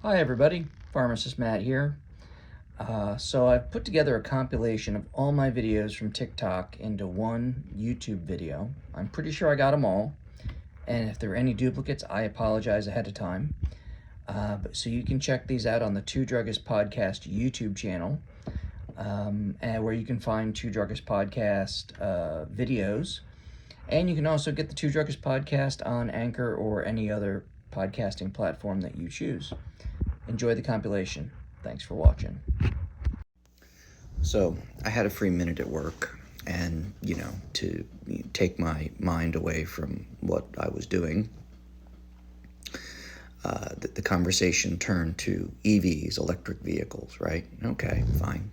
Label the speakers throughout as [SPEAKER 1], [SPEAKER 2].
[SPEAKER 1] Hi everybody, Pharmacist Matt here. So I've put together a compilation of all my videos from TikTok into one YouTube video. I'm pretty sure I got them all, and if there are any duplicates, I apologize ahead of time. So you can check these out on the Two Druggist Podcast YouTube channel, and where you can find Two Druggist Podcast videos. And you can also get the Two Druggist Podcast on Anchor or any other podcasting platform that you choose. Enjoy the compilation. Thanks for watching. So, I had a free minute at work, and, to take my mind away from what I was doing, the conversation turned to EVs, electric vehicles, right? Okay, fine.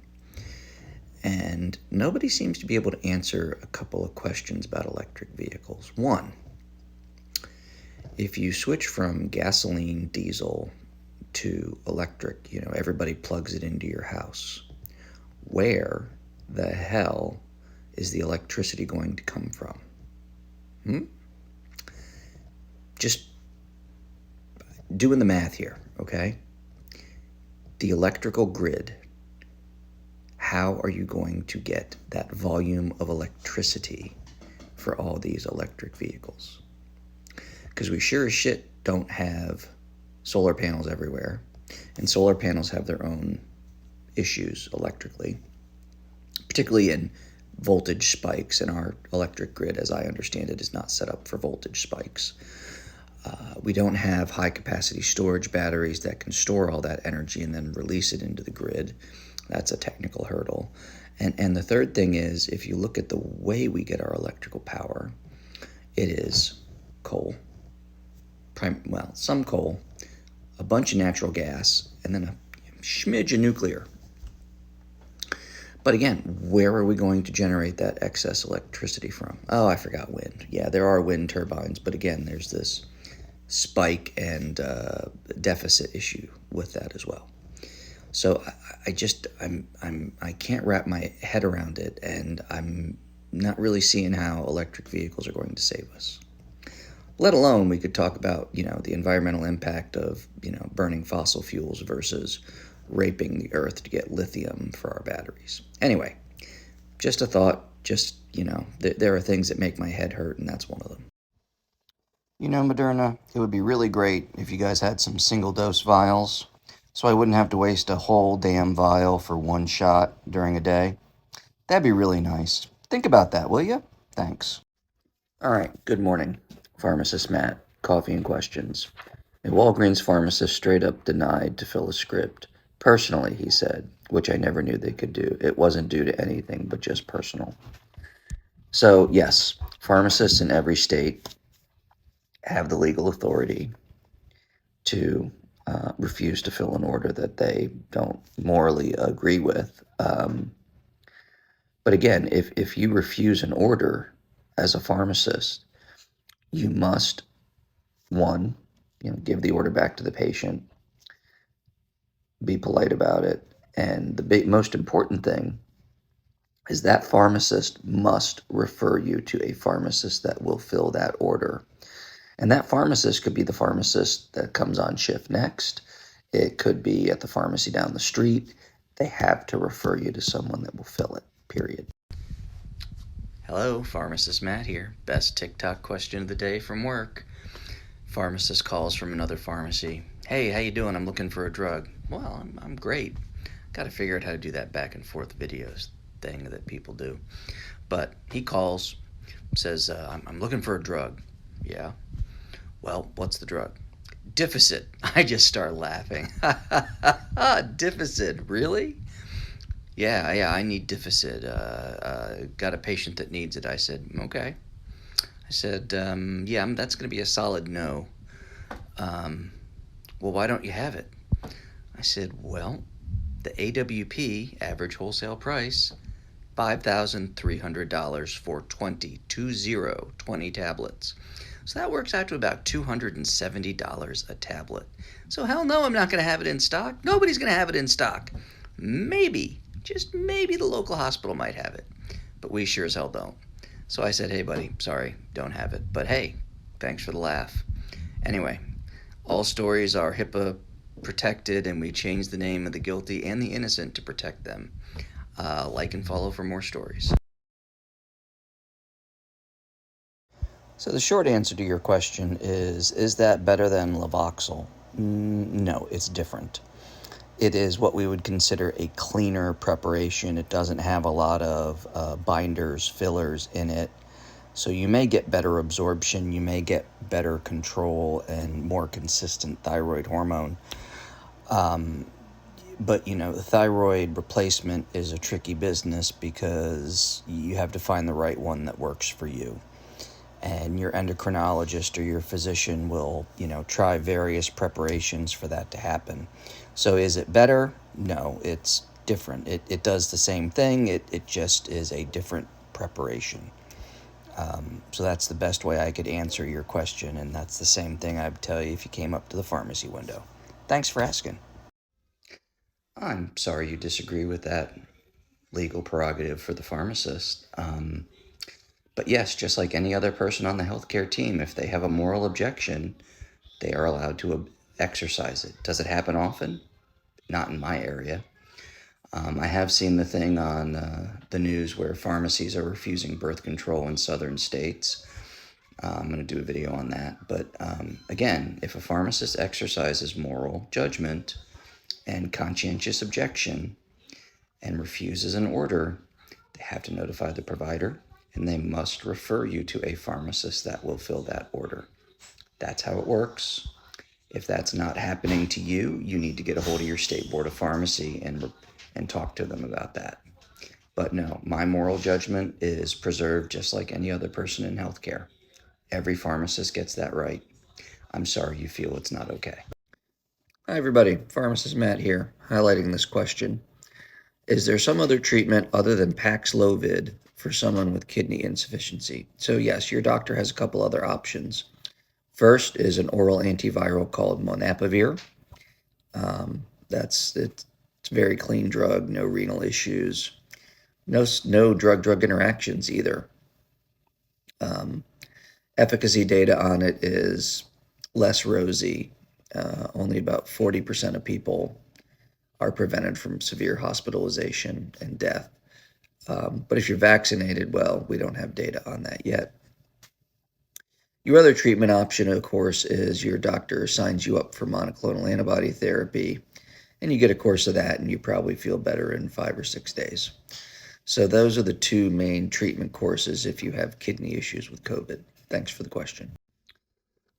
[SPEAKER 1] And nobody seems to be able to answer a couple of questions about electric vehicles. One, if you switch from gasoline, diesel to electric, everybody plugs it into your house. Where the hell is the electricity going to come from? Just doing the math here, okay? The electrical grid, how are you going to get that volume of electricity for all these electric vehicles? Because we sure as shit don't have solar panels everywhere, and solar panels have their own issues electrically, particularly in voltage spikes, and our electric grid, as I understand it, is not set up for voltage spikes. We don't have high-capacity storage batteries that can store all that energy and then release it into the grid. That's a technical hurdle. And the third thing is, if you look at the way we get our electrical power, it is coal. Some coal, a bunch of natural gas, and then a smidge of nuclear. But again, where are we going to generate that excess electricity from? Oh, I forgot wind. Yeah, there are wind turbines, but again, there's this spike and deficit issue with that as well. So I can't wrap my head around it, and I'm not really seeing how electric vehicles are going to save us. Let alone we could talk about, the environmental impact of, burning fossil fuels versus raping the earth to get lithium for our batteries. Anyway, just a thought, there are things that make my head hurt, and that's one of them. Moderna, it would be really great if you guys had some single-dose vials, so I wouldn't have to waste a whole damn vial for one shot during a day. That'd be really nice. Think about that, will you? Thanks. All right, good morning, Pharmacist Matt. Coffee and questions. A Walgreens pharmacist straight up denied to fill a script. Personally, he said, which I never knew they could do. It wasn't due to anything, but just personal. So, yes, pharmacists in every state have the legal authority to refuse to fill an order that they don't morally agree with. But again, if you refuse an order as a pharmacist, you must, one, give the order back to the patient, be polite about it, and the most important thing is that pharmacist must refer you to a pharmacist that will fill that order. And that pharmacist could be the pharmacist that comes on shift next. It could be at the pharmacy down the street. They have to refer you to someone that will fill it, period. Hello, Pharmacist Matt here. Best TikTok question of the day from work. Pharmacist calls from another pharmacy. Hey, how you doing? I'm looking for a drug. Well, I'm great. Got to figure out how to do that back and forth videos thing that people do. But he calls, says, I'm looking for a drug. Yeah. Well, what's the drug? Deficit. I just start laughing. Deficit, really? Yeah, I need deficit. Got a patient that needs it. I said, okay. I said, that's going to be a solid no. Well, why don't you have it? I said, well, the AWP, average wholesale price, $5,300 for 20 tablets. So that works out to about $270 a tablet. So hell no, I'm not going to have it in stock. Nobody's going to have it in stock. Maybe, just maybe the local hospital might have it, but we sure as hell don't. So I said, hey buddy, sorry, don't have it. But hey, thanks for the laugh. Anyway, all stories are HIPAA protected, and we change the name of the guilty and the innocent to protect them. Like and follow for more stories. So the short answer to your question is that better than Lavoxyl? No, it's different. It is what we would consider a cleaner preparation. It doesn't have a lot of binders, fillers in it. So you may get better absorption, you may get better control and more consistent thyroid hormone. But the thyroid replacement is a tricky business because you have to find the right one that works for you. And your endocrinologist or your physician will, try various preparations for that to happen. So is it better? No, it's different. It does the same thing. It just is a different preparation. So that's the best way I could answer your question, and that's the same thing I'd tell you if you came up to the pharmacy window. Thanks for asking. I'm sorry you disagree with that legal prerogative for the pharmacist. But yes, just like any other person on the healthcare team, if they have a moral objection, they are allowed to exercise it. Does it happen often? Not in my area. I have seen the thing on the news where pharmacies are refusing birth control in southern states. I'm going to do a video on that. But again, if a pharmacist exercises moral judgment and conscientious objection and refuses an order, they have to notify the provider, and they must refer you to a pharmacist that will fill that order. That's how it works. If that's not happening to you, you need to get a hold of your state board of pharmacy and talk to them about that. But no, my moral judgment is preserved just like any other person in healthcare. Every pharmacist gets that right. I'm sorry you feel it's not okay. Hi, everybody. Pharmacist Matt here, highlighting this question. Is there some other treatment other than Paxlovid for someone with kidney insufficiency? So yes, your doctor has a couple other options. First is an oral antiviral called Monapavir. It's a very clean drug, no renal issues, no drug-drug interactions either. Efficacy data on it is less rosy. Only about 40% of people are prevented from severe hospitalization and death. But if you're vaccinated, well, we don't have data on that yet. Your other treatment option, of course, is your doctor signs you up for monoclonal antibody therapy, and you get a course of that, and you probably feel better in 5 or 6 days. So those are the two main treatment courses if you have kidney issues with COVID. Thanks for the question.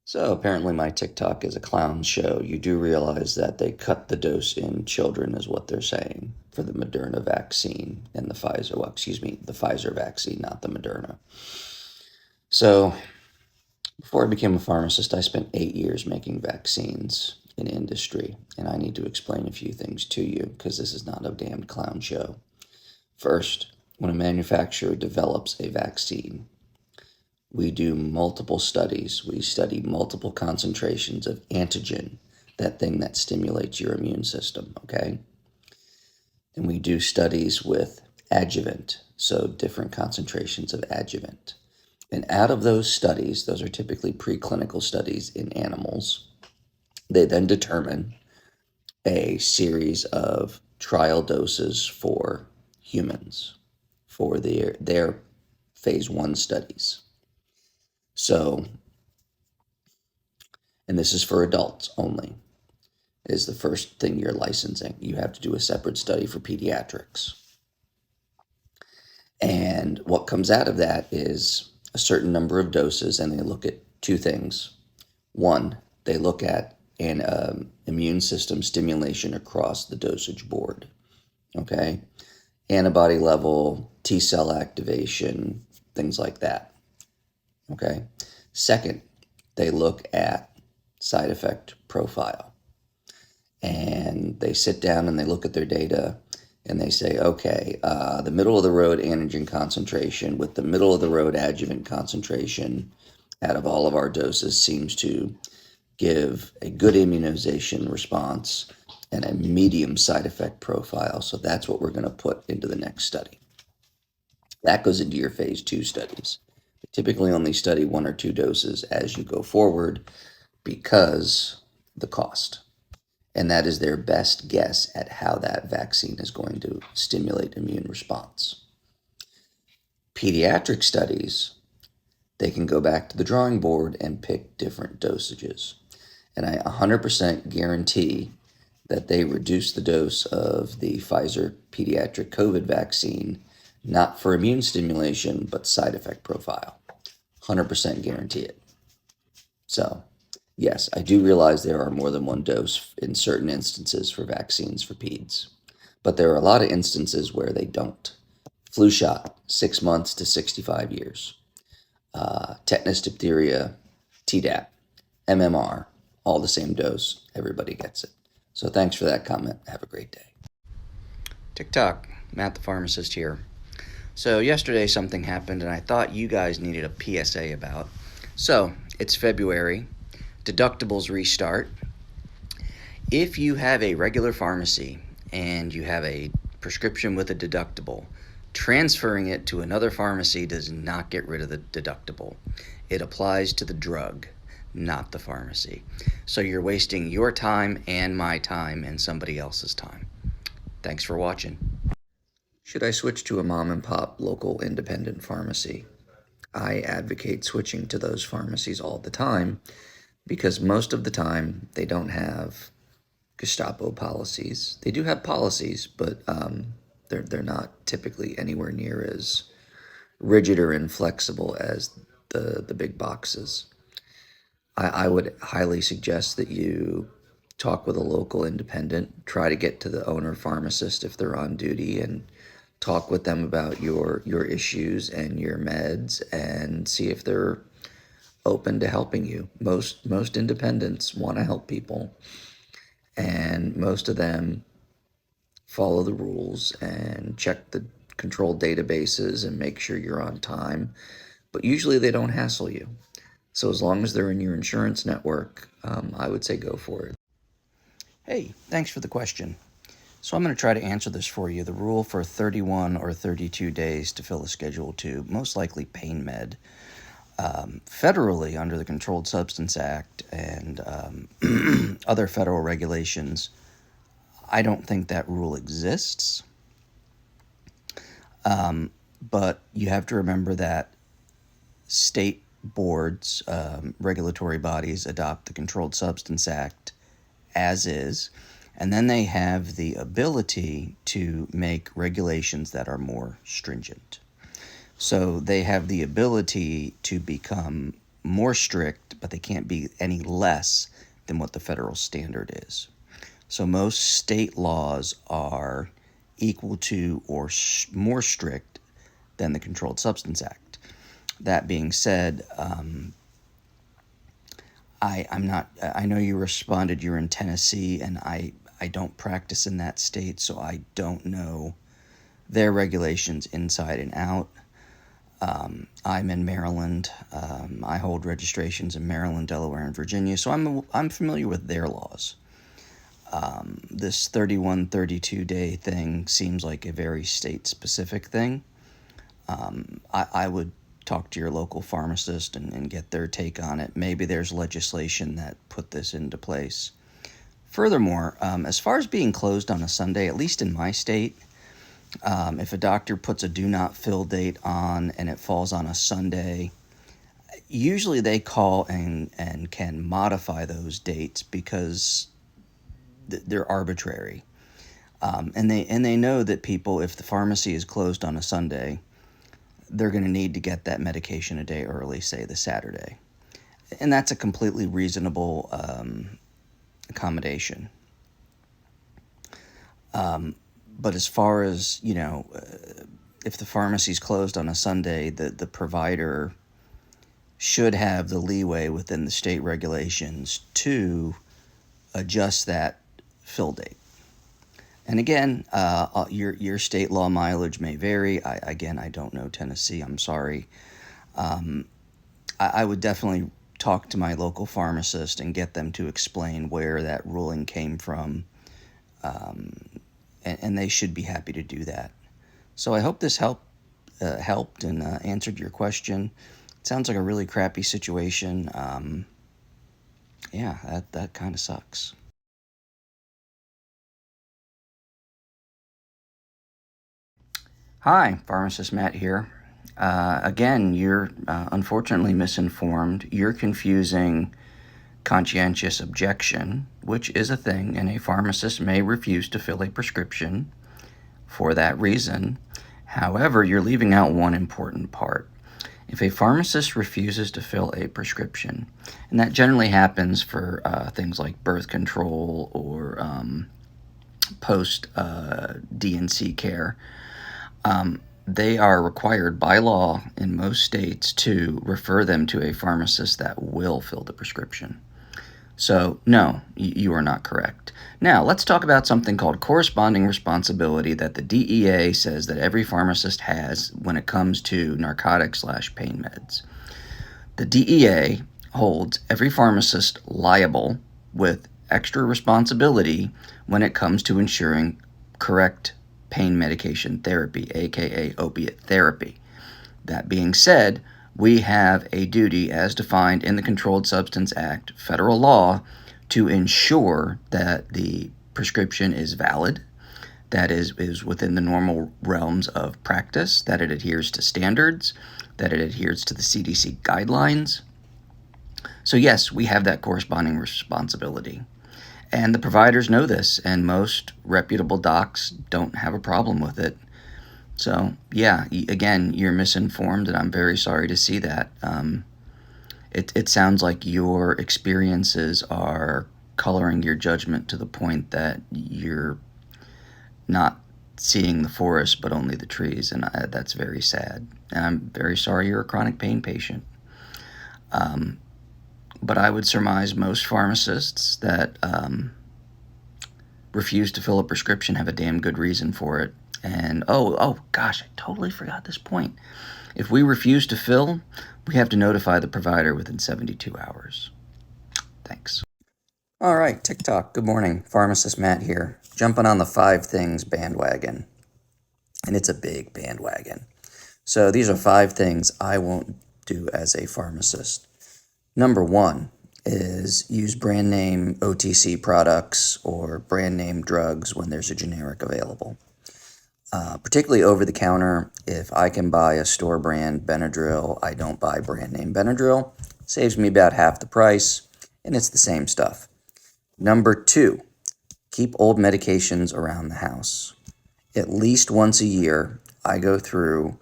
[SPEAKER 1] So apparently my TikTok is a clown show. You do realize that they cut the dose in children is what they're saying for the Moderna vaccine and the Pfizer vaccine, not the Moderna. So before I became a pharmacist, I spent 8 years making vaccines in industry, and I need to explain a few things to you because this is not a damned clown show. First, when a manufacturer develops a vaccine, we do multiple studies. We study multiple concentrations of antigen, that thing that stimulates your immune system, okay? And we do studies with adjuvant, so different concentrations of adjuvant. And out of those studies, those are typically preclinical studies in animals, they then determine a series of trial doses for humans for their phase 1 studies. So, and this is for adults only, is the first thing you're licensing. You have to do a separate study for pediatrics. And what comes out of that is a certain number of doses, and they look at two things. One, they look at an immune system stimulation across the dosage board, okay? Antibody level, T cell activation, things like that, okay? Second, they look at side effect profile. And they sit down and they look at their data and they say, okay, the middle of the road antigen concentration with the middle of the road adjuvant concentration out of all of our doses seems to give a good immunization response and a medium side effect profile. So that's what we're going to put into the next study. That goes into your phase 2 studies. We typically only study 1 or 2 doses as you go forward because the cost. and that is their best guess at how that vaccine is going to stimulate immune response. Pediatric studies, they can go back to the drawing board and pick different dosages. And I 100% guarantee that they reduce the dose of the Pfizer pediatric COVID vaccine, not for immune stimulation, but side effect profile. 100% guarantee it. So, yes, I do realize there are more than one dose in certain instances for vaccines for peds, but there are a lot of instances where they don't. Flu shot, 6 months to 65 years. Tetanus, diphtheria, Tdap, MMR, all the same dose. Everybody gets it. So thanks for that comment. Have a great day. TiTok, Matt the Pharmacist here. So yesterday something happened and I thought you guys needed a PSA about. So it's February, deductibles restart. If you have a regular pharmacy and you have a prescription with a deductible, transferring it to another pharmacy does not get rid of the deductible. It applies to the drug, not the pharmacy. So you're wasting your time and my time and somebody else's time. Thanks for watching. Should I switch to a mom and pop local independent pharmacy? I advocate switching to those pharmacies all the time because most of the time they don't have Gestapo policies. They do have policies, but they're not typically anywhere near as rigid or inflexible as the big boxes. I would highly suggest that you talk with a local independent, try to get to the owner pharmacist if they're on duty, and talk with them about your issues and your meds and see if they're open to helping you. Most independents want to help people, and most of them follow the rules and check the controlled databases and make sure you're on time, but usually they don't hassle you. So as long as they're in your insurance network, I would say go for it. Hey, thanks for the question. So I'm going to try to answer this for you. The rule for 31 or 32 days to fill a Schedule II, most likely pain med, federally under the Controlled Substance Act and other federal regulations, I don't think that rule exists. But you have to remember that state boards, regulatory bodies adopt the Controlled Substance Act as is, and then they have the ability to make regulations that are more stringent. So they have the ability to become more strict, but they can't be any less than what the federal standard is. So most state laws are equal to or more strict than the Controlled Substance Act. That being said, I know you responded you're in Tennessee, and I don't practice in that state, so I don't know their regulations inside and out. I'm in Maryland. I hold registrations in Maryland, Delaware, and Virginia, so I'm familiar with their laws. This 31, 32 day thing seems like a very state-specific thing. I would talk to your local pharmacist and get their take on it. Maybe there's legislation that put this into place. Furthermore, as far as being closed on a Sunday, at least in my state, if a doctor puts a do not fill date on and it falls on a Sunday, usually they call and can modify those dates because they're arbitrary. And they know that people, if the pharmacy is closed on a Sunday, they're going to need to get that medication a day early, say the Saturday. And that's a completely reasonable accommodation. But as far as, if the pharmacy's closed on a Sunday, the provider should have the leeway within the state regulations to adjust that fill date. And again, your state law mileage may vary. I don't know Tennessee. I'm sorry. I would definitely talk to my local pharmacist and get them to explain where that ruling came from. And they should be happy to do that. So I hope this helped and answered your question. It sounds like a really crappy situation. That kind of sucks. Hi, Pharmacist Matt here. Again, you're unfortunately misinformed. You're confusing conscientious objection, which is a thing, and a pharmacist may refuse to fill a prescription for that reason. However, you're leaving out one important part. If a pharmacist refuses to fill a prescription, and that generally happens for things like birth control or post DNC care, they are required by law in most states to refer them to a pharmacist that will fill the prescription. So, no, you are not correct. Now, let's talk about something called corresponding responsibility that the DEA says that every pharmacist has when it comes to narcotics/pain meds. The DEA holds every pharmacist liable with extra responsibility when it comes to ensuring correct pain medication therapy, aka opiate therapy. That being said, we have a duty as defined in the Controlled Substance Act, federal law, to ensure that the prescription is valid, that is within the normal realms of practice, that it adheres to standards, that it adheres to the CDC guidelines. So yes, we have that corresponding responsibility. And the providers know this, and most reputable docs don't have a problem with it. So, yeah, again, you're misinformed, and I'm very sorry to see that. It sounds like your experiences are coloring your judgment to the point that you're not seeing the forest but only the trees, and that's very sad. And I'm very sorry you're a chronic pain patient. But I would surmise most pharmacists that refuse to fill a prescription have a damn good reason for it. And oh gosh, I totally forgot this point. If we refuse to fill, we have to notify the provider within 72 hours. Thanks. All right, TiTok, good morning. Pharmacist Matt here, jumping on the 5 things bandwagon. And it's a big bandwagon. So these are 5 things I won't do as a pharmacist. Number 1 is use brand name OTC products or brand name drugs when there's a generic available. Particularly over the counter, if I can buy a store brand Benadryl, I don't buy brand name Benadryl. Saves me about half the price, and it's the same stuff. Number 2, keep old medications around the house. At least once a year, I go through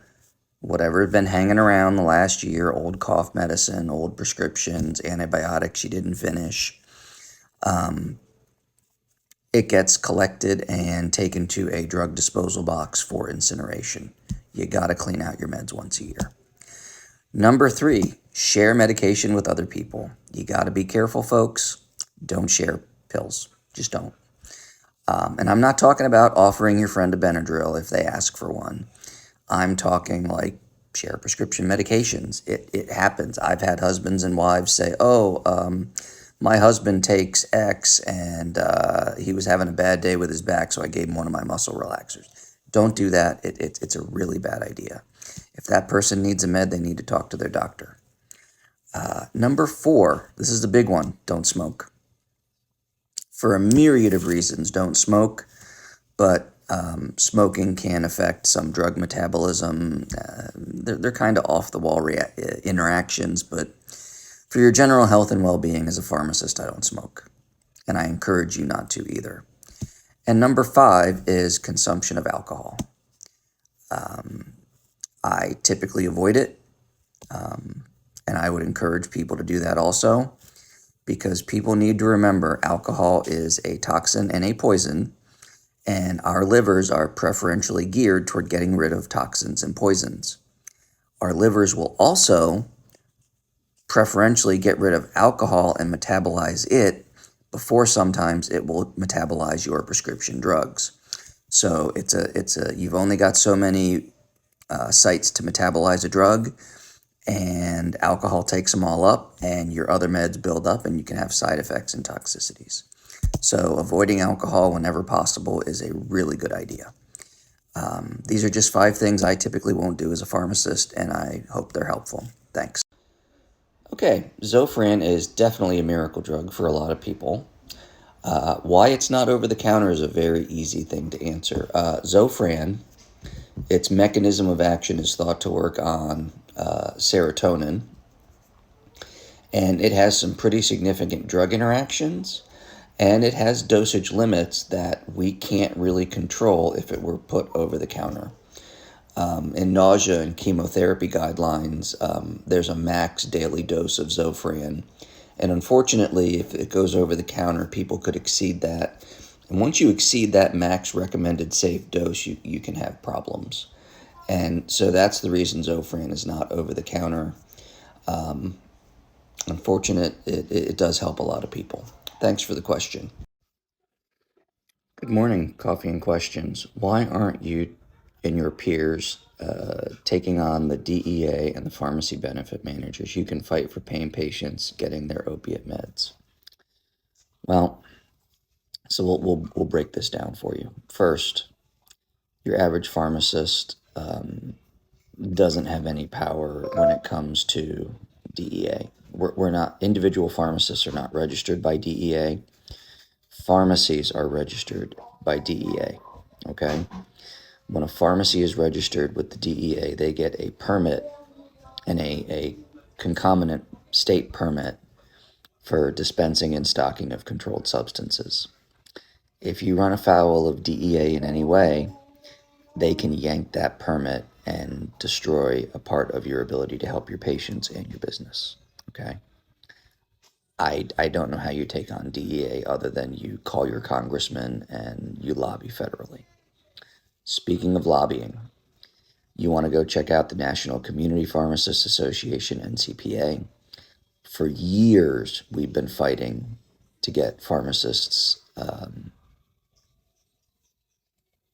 [SPEAKER 1] whatever had been hanging around the last year, old cough medicine, old prescriptions, antibiotics you didn't finish. It gets collected and taken to a drug disposal box for incineration. You got to clean out your meds once a year. Number 3, share medication with other people. You got to be careful, folks. Don't share pills. Just don't. And I'm not talking about offering your friend a Benadryl if they ask for one. I'm talking like share prescription medications. It happens. I've had husbands and wives say, my husband takes X and he was having a bad day with his back, so I gave him one of my muscle relaxers. Don't do that. It's a really bad idea. If that person needs a med, they need to talk to their doctor. Number 4, this is the big one, don't smoke. For a myriad of reasons, don't smoke, but smoking can affect some drug metabolism. They're kind of off-the-wall interactions, but for your general health and well-being as a pharmacist, I don't smoke, and I encourage you not to either. And number 5 is consumption of alcohol. I typically avoid it, and I would encourage people to do that also, because people need to remember alcohol is a toxin and a poison, and our livers are preferentially geared toward getting rid of toxins and poisons. Our livers will also preferentially get rid of alcohol and metabolize it before sometimes it will metabolize your prescription drugs. So you've only got so many sites to metabolize a drug, and alcohol takes them all up, and your other meds build up, and you can have side effects and toxicities. So avoiding alcohol whenever possible is a really good idea. These are just 5 things I typically won't do as a pharmacist, and I hope they're helpful. Thanks. Okay, Zofran is definitely a miracle drug for a lot of people. Why it's not over the counter is a very easy thing to answer. Zofran Its mechanism of action is thought to work on serotonin, and it has some pretty significant drug interactions, and it has dosage limits that we can't really control if it were put over the counter. In nausea and chemotherapy guidelines, there's a max daily dose of Zofran. And unfortunately, if it goes over the counter, people could exceed that. And once you exceed that max recommended safe dose, you can have problems. And so that's the reason Zofran is not over the counter. Unfortunate, it does help a lot of people. Thanks for the question. Good morning, Coffee and Questions. Why aren't you and your peers taking on the DEA and the pharmacy benefit managers? You can fight for paying patients getting their opiate meds. Well, so we'll break this down for you. First, your average pharmacist doesn't have any power when it comes to DEA. We're not, individual pharmacists are not registered by DEA. Pharmacies are registered by DEA, okay? When a pharmacy is registered with the DEA, they get a permit and a concomitant state permit for dispensing and stocking of controlled substances. If you run afoul of DEA in any way, they can yank that permit and destroy a part of your ability to help your patients and your business, okay? I don't know how you take on DEA other than you call your congressman and you lobby federally. Speaking of lobbying, you want to go check out the National Community Pharmacists Association, NCPA. For years, we've been fighting to get pharmacists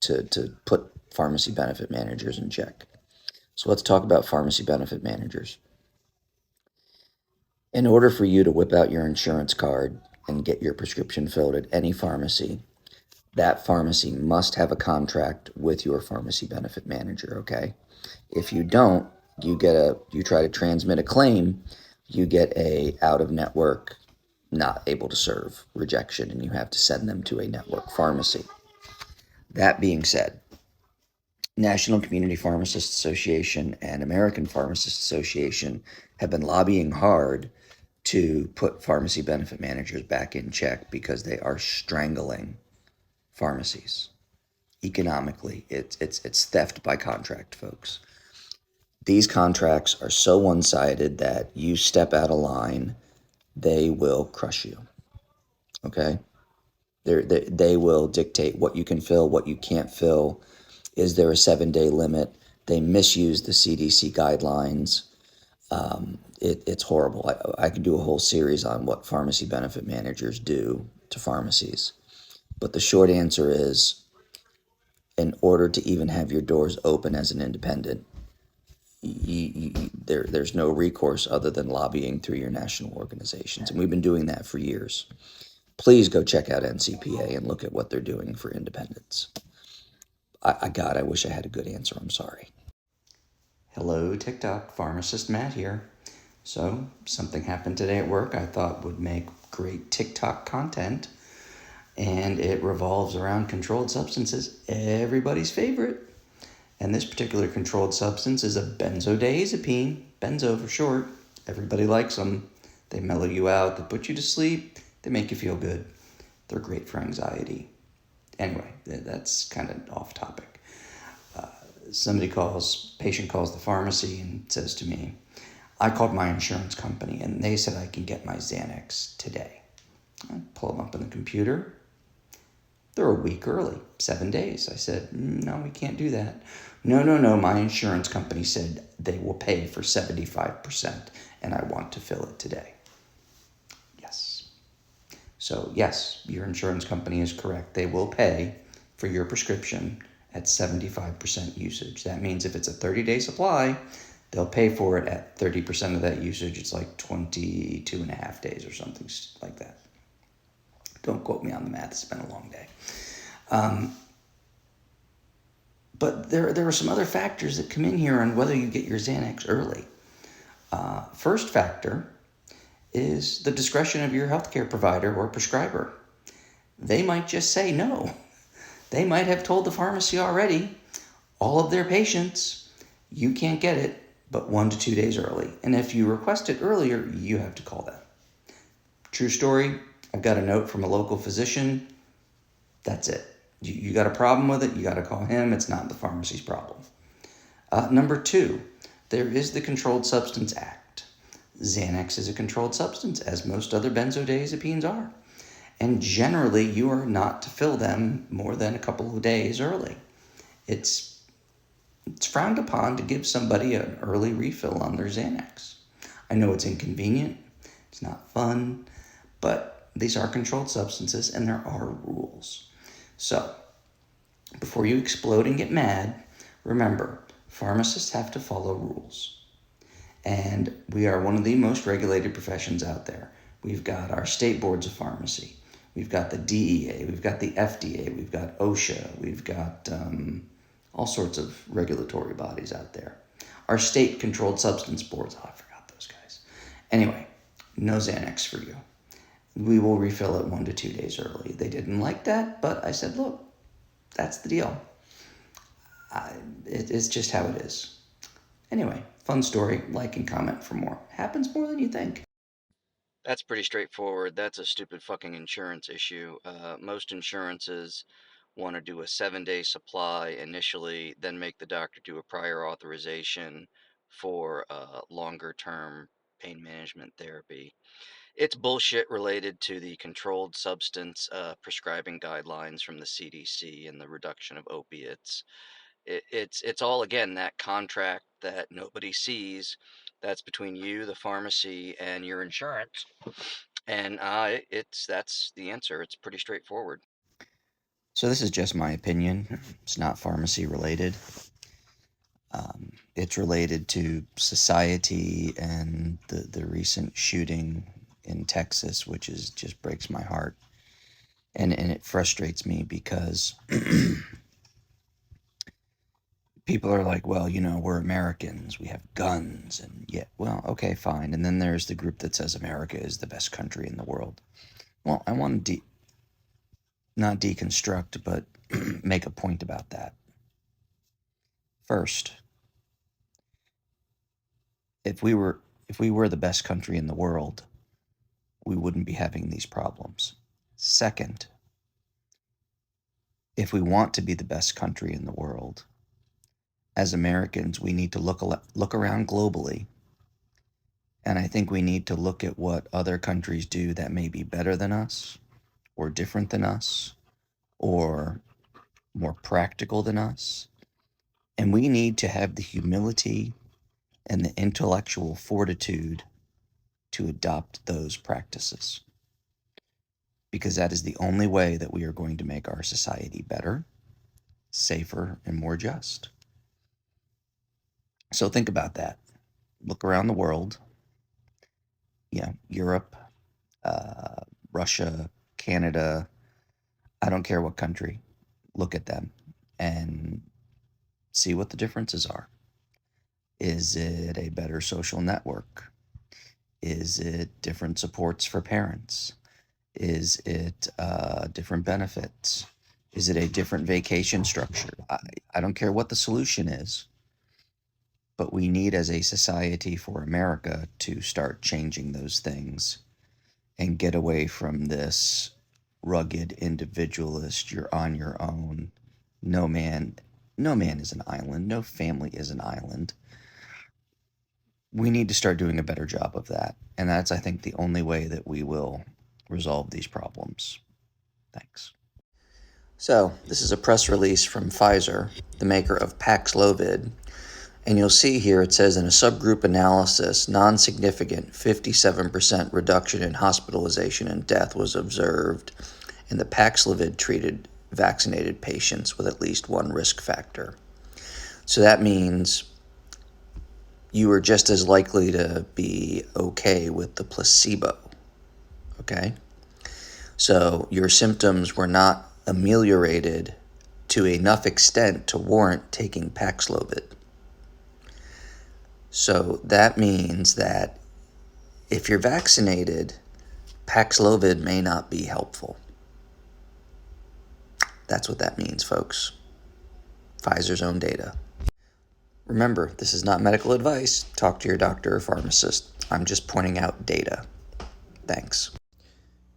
[SPEAKER 1] to put pharmacy benefit managers in check. So let's talk about pharmacy benefit managers. In order for you to whip out your insurance card and get your prescription filled at any pharmacy, that pharmacy must have a contract with your pharmacy benefit manager, okay? If you don't, you try to transmit a claim, you get a out-of-network, not able to serve rejection, and you have to send them to a network pharmacy. That being said, National Community Pharmacists Association and American Pharmacists Association have been lobbying hard to put pharmacy benefit managers back in check because they are strangling pharmacies. Economically, it's theft by contract, folks. These contracts are so one-sided that you step out of line, they will crush you, okay? They will dictate what you can fill, what you can't fill. Is there a 7-day limit? They misuse the CDC guidelines. It's horrible. I could do a whole series on what pharmacy benefit managers do to pharmacies. But the short answer is, in order to even have your doors open as an independent, there's no recourse other than lobbying through your national organizations. And we've been doing that for years. Please go check out NCPA and look at what they're doing for independents. I wish I had a good answer. I'm sorry. Hello, TiTok. Pharmacist Matt here. So, something happened today at work I thought would make great TikTok content, and it revolves around controlled substances, everybody's favorite. And this particular controlled substance is a benzodiazepine, benzo for short. Everybody likes them. They mellow you out, they put you to sleep, they make you feel good. They're great for anxiety. Anyway, that's kind of off topic. Patient calls the pharmacy and says to me, I called my insurance company and they said I can get my Xanax today. I pull them up on the computer. They're a week early, 7 days. I said, no, we can't do that. No, my insurance company said they will pay for 75% and I want to fill it today. Yes. So yes, your insurance company is correct. They will pay for your prescription at 75% usage. That means if it's a 30-day supply, they'll pay for it at 30% of that usage. It's like 22 and a half days or something like that. Don't quote me on the math. It's been a long day. But there are some other factors that come in here on whether you get your Xanax early. First factor is the discretion of your healthcare provider or prescriber. They might just say no. They might have told the pharmacy already, all of their patients, you can't get it but 1 to 2 days early. And if you request it earlier, you have to call them. True story. I've got a note from a local physician. That's it. You got a problem with it, you got to call him. It's not the pharmacy's problem. Number 2, there is the Controlled Substance Act. Xanax is a controlled substance, as most other benzodiazepines are. And generally, you are not to fill them more than a couple of days early. It's frowned upon to give somebody an early refill on their Xanax. I know it's inconvenient, it's not fun, but these are controlled substances and there are rules. So, before you explode and get mad, remember, pharmacists have to follow rules. And we are one of the most regulated professions out there. We've got our state boards of pharmacy. We've got the DEA. We've got the FDA. We've got OSHA. We've got all sorts of regulatory bodies out there. Our state controlled substance boards. Oh, I forgot those guys. Anyway, no Xanax for you. We will refill it 1 to 2 days early. They didn't like that, but I said, look, that's the deal. It's just how it is. Anyway, fun story. Like and comment for more. Happens more than you think.
[SPEAKER 2] That's pretty straightforward. That's a stupid fucking insurance issue. Most insurances want to do a 7-day supply initially, then make the doctor do a prior authorization for longer term pain management therapy. It's bullshit related to the controlled substance prescribing guidelines from the CDC and the reduction of opiates. It's all again that contract that nobody sees. That's between you, the pharmacy, and your insurance. And that's the answer. It's pretty straightforward.
[SPEAKER 1] So this is just my opinion. It's not pharmacy related. It's related to society and the recent shooting in Texas, which is just breaks my heart. And it frustrates me because people are like, well, we're Americans, we have guns, and yeah, well, okay, fine. And then there's the group that says America is the best country in the world. Well, I want to not deconstruct, but make a point about that. First, if we were the best country in the world, we wouldn't be having these problems. Second, if we want to be the best country in the world, as Americans, we need to look around globally, and I think we need to look at what other countries do that may be better than us, or different than us, or more practical than us. And we need to have the humility and the intellectual fortitude to adopt those practices. Because that is the only way that we are going to make our society better, safer, and more just. So think about that. Look around the world, Europe, Russia, Canada, I don't care what country. Look at them and see what the differences are. Is it a better social network? Is it different supports for parents? Is it different benefits? Is it a different vacation structure? I don't care what the solution is, but we need as a society for America to start changing those things and get away from this rugged individualist, you're on your own. No man, no man is an island. No family is an island. We need to start doing a better job of that. And that's, I think, the only way that we will resolve these problems. Thanks. So, this is a press release from Pfizer, the maker of Paxlovid. And you'll see here it says in a subgroup analysis, non-significant 57% reduction in hospitalization and death was observed in the Paxlovid treated vaccinated patients with at least one risk factor. So that means you are just as likely to be okay with the placebo. Okay? So your symptoms were not ameliorated to enough extent to warrant taking Paxlovid. So that means that if you're vaccinated, Paxlovid may not be helpful. That's what that means, folks. Pfizer's own data. Remember, this is not medical advice. Talk to your doctor or pharmacist. I'm just pointing out data. Thanks.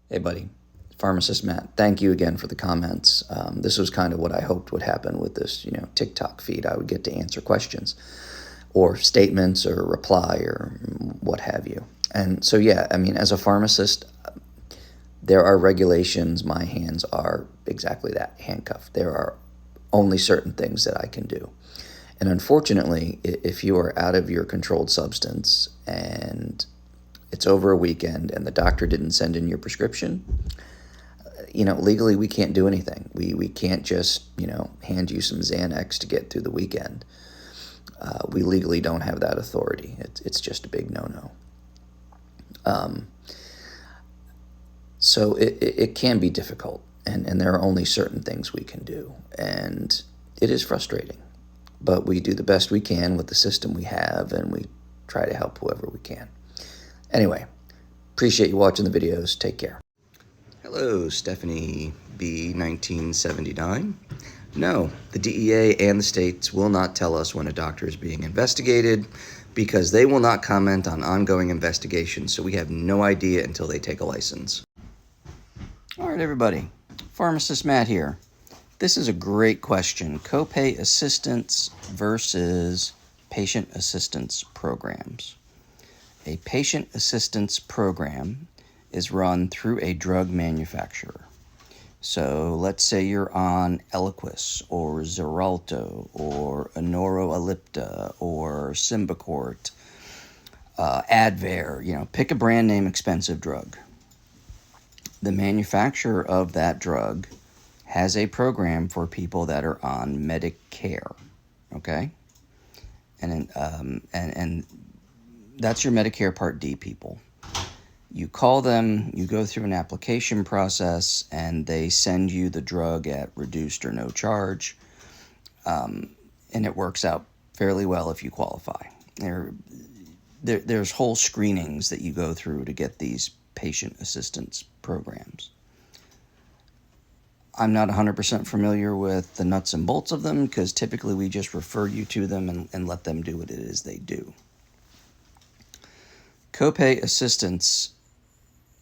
[SPEAKER 1] Hey, buddy. Pharmacist Matt, thank you again for the comments. This was kind of what I hoped would happen with this, TikTok feed. I would get to answer questions or statements or reply or what have you. And so, yeah, I mean, as a pharmacist, there are regulations. My hands are exactly that, handcuffed. There are only certain things that I can do. And unfortunately, if you are out of your controlled substance and it's over a weekend and the doctor didn't send in your prescription, legally we can't do anything. We can't just, hand you some Xanax to get through the weekend. We legally don't have that authority. It's just a big no-no. So it can be difficult, and there are only certain things we can do. And it is frustrating, but we do the best we can with the system we have, and we try to help whoever we can. Anyway, appreciate you watching the videos. Take care. Hello, Stephanie B. 1979. No, the DEA and the states will not tell us when a doctor is being investigated because they will not comment on ongoing investigations, so we have no idea until they take a license. All right, everybody. Pharmacist Matt here. This is a great question. Copay assistance versus patient assistance programs. A patient assistance program is run through a drug manufacturer. So let's say you're on Eliquis or Xarelto or Anoro-Ellipta or Symbicort, Advair, pick a brand name expensive drug. The manufacturer of that drug has a program for people that are on Medicare, okay? And that's your Medicare Part D people. You call them, you go through an application process, and they send you the drug at reduced or no charge, and it works out fairly well if you qualify. There's whole screenings that you go through to get these patient assistance programs. I'm not 100% familiar with the nuts and bolts of them because typically we just refer you to them and let them do what it is they do. Copay assistance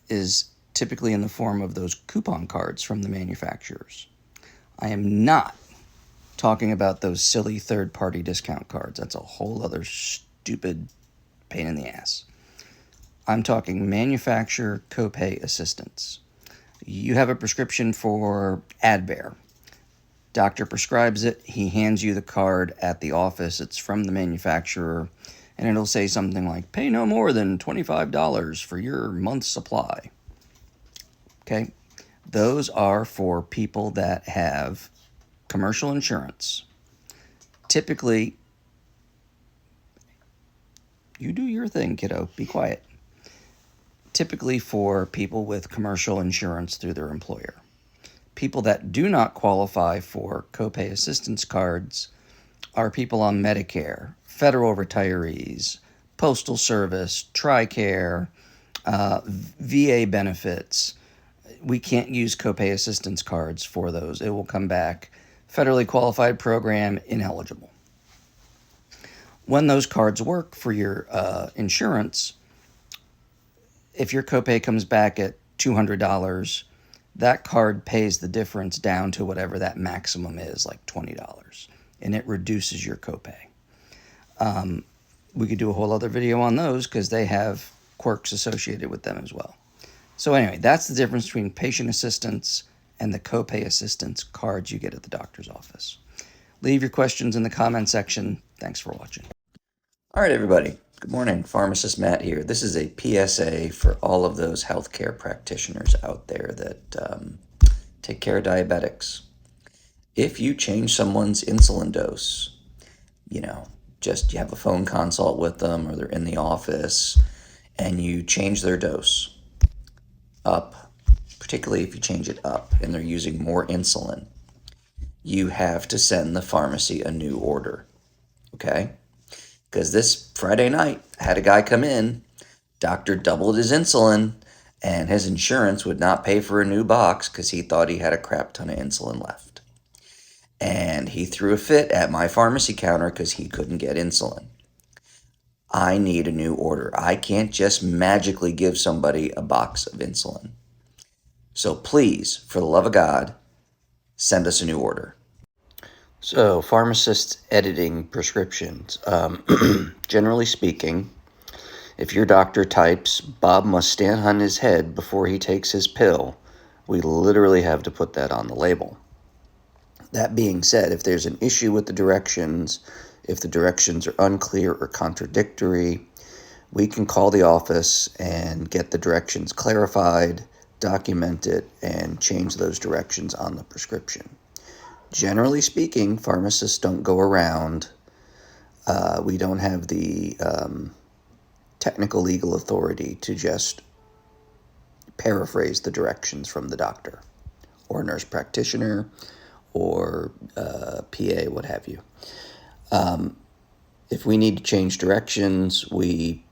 [SPEAKER 1] is typically in the form of those coupon cards from the manufacturers. I am not talking about those silly third-party discount cards. That's a whole other stupid pain in the ass. I'm talking manufacturer copay assistance. You have a prescription for Advair. Doctor prescribes it. He hands you the card at the office. It's from the manufacturer, and it'll say something like, pay no more than $25 for your month's supply. Okay? Those are for people that have commercial insurance. Typically, you do your thing, kiddo. Be quiet. Typically for people with commercial insurance through their employer. People that do not qualify for copay assistance cards are people on Medicare, federal retirees, Postal Service, TRICARE, VA benefits. We can't use copay assistance cards for those. It will come back federally qualified program ineligible. When those cards work for your insurance, if your copay comes back at $200, that card pays the difference down to whatever that maximum is, like $20, and it reduces your copay. We could do a whole other video on those because they have quirks associated with them as well. So anyway, that's the difference between patient assistance and the copay assistance cards you get at the doctor's office. Leave your questions in the comment section. Thanks for watching. All right, everybody. Good morning. Pharmacist Matt here. This is a PSA for all of those healthcare practitioners out there that take care of diabetics. If you change someone's insulin dose, just you have a phone consult with them or they're in the office and you change their dose up, particularly if you change it up and they're using more insulin, you have to send the pharmacy a new order, okay? Because this Friday night, I had a guy come in, doctor doubled his insulin, and his insurance would not pay for a new box because he thought he had a crap ton of insulin left. and he threw a fit at my pharmacy counter because he couldn't get insulin. I need a new order. I can't just magically give somebody a box of insulin. So please, for the love of God, send us a new order. So, pharmacists editing prescriptions. Generally speaking, if your doctor types, Bob must stand on his head before he takes his pill, we literally have to put that on the label. That being said, if there's an issue with the directions, if the directions are unclear or contradictory, we can call the office and get the directions clarified, document it, and change those directions on the prescription. Generally speaking, pharmacists don't go around. We don't have the technical legal authority to just paraphrase the directions from the doctor or nurse practitioner or PA, what have you. If we need to change directions, we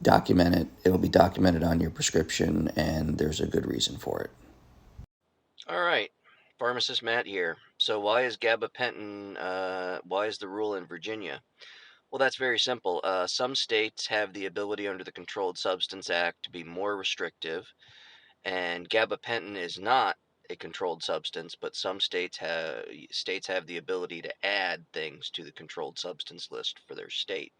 [SPEAKER 1] document it. It will be documented on your prescription, and there's a good reason for it.
[SPEAKER 2] All right, Pharmacist Matt here. So why is gabapentin, why is the rule in Virginia? Well, that's very simple. Some states have the ability under the Controlled Substance Act to be more restrictive, and gabapentin is not a controlled substance, but some states have the ability to add things to the controlled substance list for their state.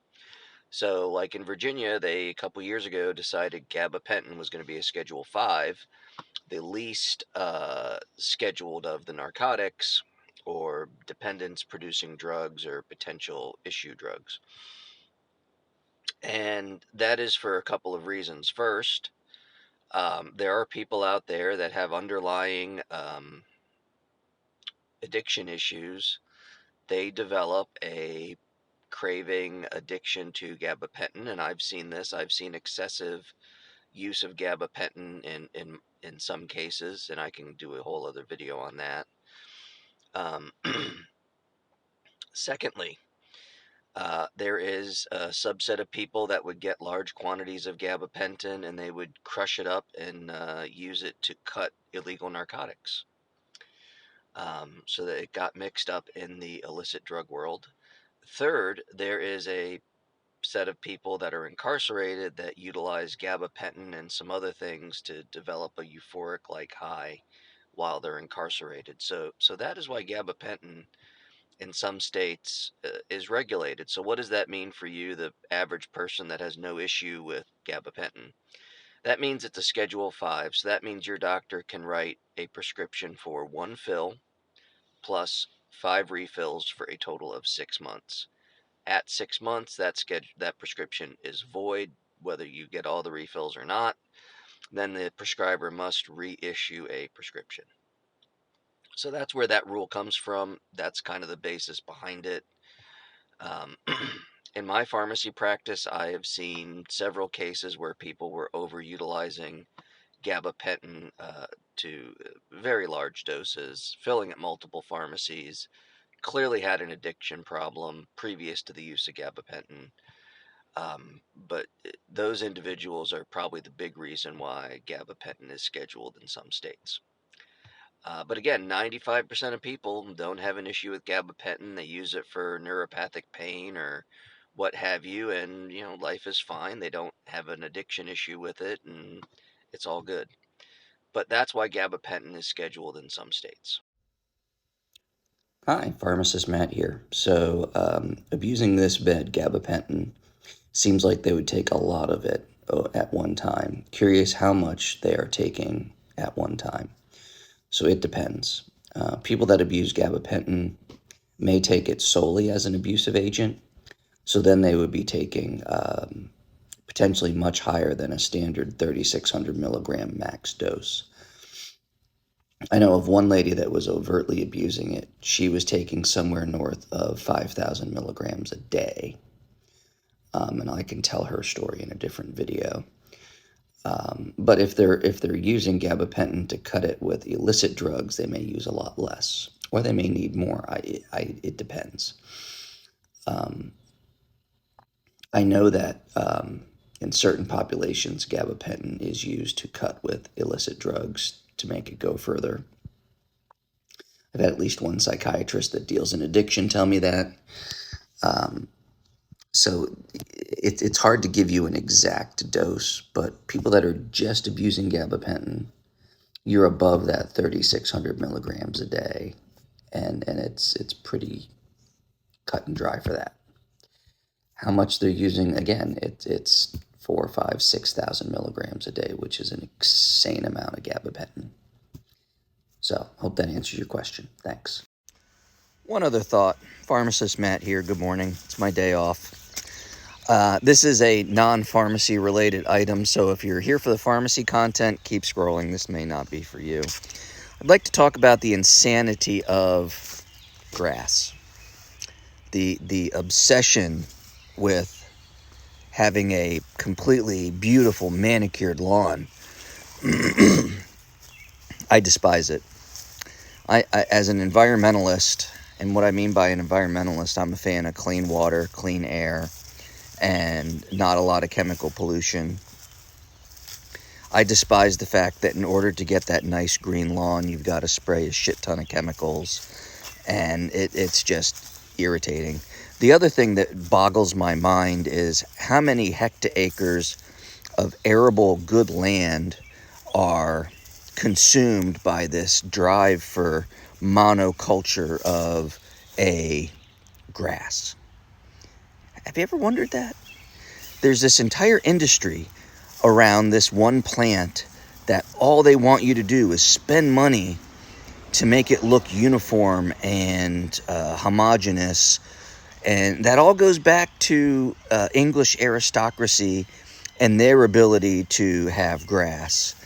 [SPEAKER 2] So, like in Virginia, they a couple years ago decided gabapentin was going to be a Schedule 5, the least scheduled of the narcotics or dependence producing drugs or potential issue drugs. And that is for a couple of reasons. First, there are people out there that have underlying addiction issues. They develop a craving addiction to gabapentin, and I've seen this. I've seen excessive use of gabapentin in some cases, and I can do a whole other video on that. Um, Secondly, there is a subset of people that would get large quantities of gabapentin and they would crush it up and use it to cut illegal narcotics. So that it got mixed up in the illicit drug world. Third, there is a set of people that are incarcerated that utilize gabapentin and some other things to develop a euphoric like high while they're incarcerated. So that is why gabapentin in some states is regulated. So what does that mean for you, the average person that has no issue with gabapentin? That means it's a Schedule 5. So that means your doctor can write a prescription for one fill plus 5 refills for a total of 6 months. At 6 months, that prescription is void, whether you get all the refills or not. Then the prescriber must reissue a prescription. So that's where that rule comes from. That's kind of the basis behind it. Um, in my pharmacy practice, I have seen several cases where people were overutilizing gabapentin to very large doses, filling at multiple pharmacies, clearly had an addiction problem previous to the use of gabapentin. But those individuals are probably the big reason why gabapentin is scheduled in some states. But again, 95% of people don't have an issue with gabapentin. They use it for neuropathic pain or what have you, and life is fine. They don't have an addiction issue with it, and it's all good. But that's why gabapentin is scheduled in some states.
[SPEAKER 1] Hi, Pharmacist Matt here. So, abusing this bed, gabapentin, seems like they would take a lot of it at one time. Curious how much they are taking at one time. So, it depends. People that abuse gabapentin may take it solely as an abusive agent. So, then they would be taking potentially much higher than a standard 3,600 milligram max dose. I know of one lady that was overtly abusing it. She was taking somewhere north of 5,000 milligrams a day. And I can tell her story in a different video. But if they're using gabapentin to cut it with illicit drugs, they may use a lot less, or they may need more. It depends. I know that in certain populations, gabapentin is used to cut with illicit drugs to make it go further. I've had at least one psychiatrist that deals in addiction tell me that. So it's hard to give you an exact dose, but people that are just abusing gabapentin, you're above that 3,600 milligrams a day, and it's pretty cut and dry for that. How much they're using, again, it's 4, 5, 6,000 milligrams a day, which is an insane amount of gabapentin. So, hope that answers your question. Thanks. One other thought. Pharmacist Matt here. Good morning. It's my day off. This is a non-pharmacy related item, so if you're here for the pharmacy content, keep scrolling. This may not be for you. I'd like to talk about the insanity of grass. The obsession with having a completely beautiful manicured lawn. I despise it. I, as an environmentalist, and what I mean by an environmentalist, I'm a fan of clean water, clean air, and not a lot of chemical pollution. I despise the fact that in order to get that nice green lawn, you've got to spray a shit ton of chemicals, and it's just irritating. The other thing that boggles my mind is how many hectares of arable good land are consumed by this drive for monoculture of a grass. Have you ever wondered that? There's this entire industry around this one plant that all they want you to do is spend money to make it look uniform and homogeneous. And that all goes back to English aristocracy and their ability to have grass.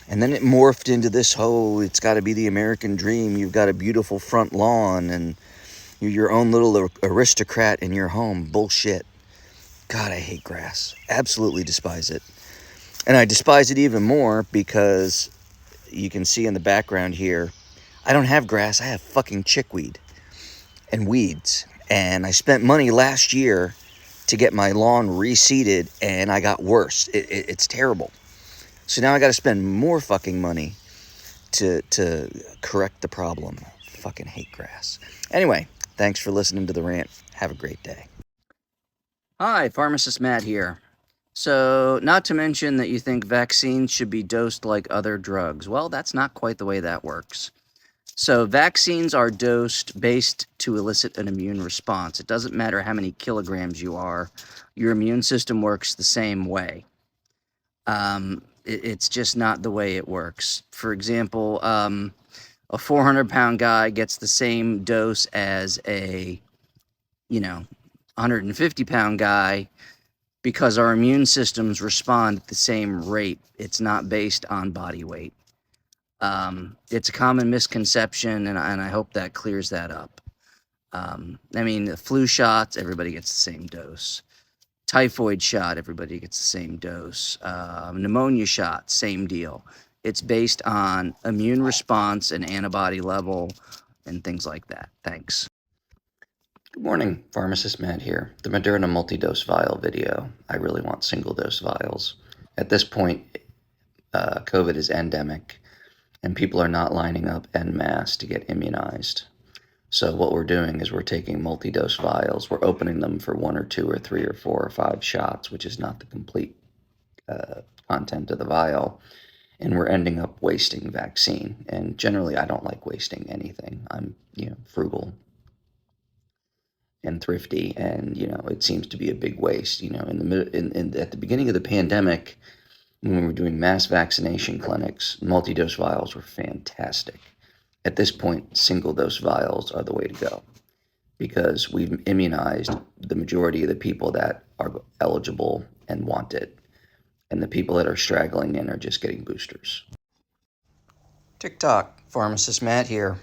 [SPEAKER 1] And then it morphed into this whole, it's got to be the American dream. You've got a beautiful front lawn and you're your own little aristocrat in your home. Bullshit. God, I hate grass. Absolutely despise it. And I despise it even more because you can see in the background here, I don't have grass. I have fucking chickweed and weeds. And I spent money last year to get my lawn reseeded, and I got worse. It's terrible. So now I got to spend more fucking money to correct the problem. Fucking hate grass. Anyway, thanks for listening to the rant. Have a great day. Hi, Pharmacist Matt here. So, not to mention that you think vaccines should be dosed like other drugs. Well, that's not quite the way that works. So, vaccines are dosed based to elicit an immune response. It doesn't matter how many kilograms you are, your immune system works the same way. It's just not the way it works. For example, a 400-pound guy gets the same dose as a 150-pound guy because our immune systems respond at the same rate. It's not based on body weight. It's a common misconception, and I hope that clears that up. The flu shots, everybody gets the same dose. Typhoid shot, everybody gets the same dose. Pneumonia shot, same deal. It's based on immune response and antibody level and things like that. Thanks. Good morning, Pharmacist Matt here. The Moderna multi-dose vial video. I really want single-dose vials. At this point, COVID is endemic, and people are not lining up en masse to get immunized. So what we're doing is we're taking multi-dose vials, we're opening them for 1 or 2 or 3 or 4 or 5 shots, which is not the complete content of the vial, and we're ending up wasting vaccine. And generally, I don't like wasting anything. I'm, frugal and thrifty, and it seems to be a big waste. At the beginning of the pandemic, when we were doing mass vaccination clinics, multi-dose vials were fantastic. At this point, single-dose vials are the way to go because we've immunized the majority of the people that are eligible and want it, and the people that are straggling in are just getting boosters. TiTok, Pharmacist Matt here.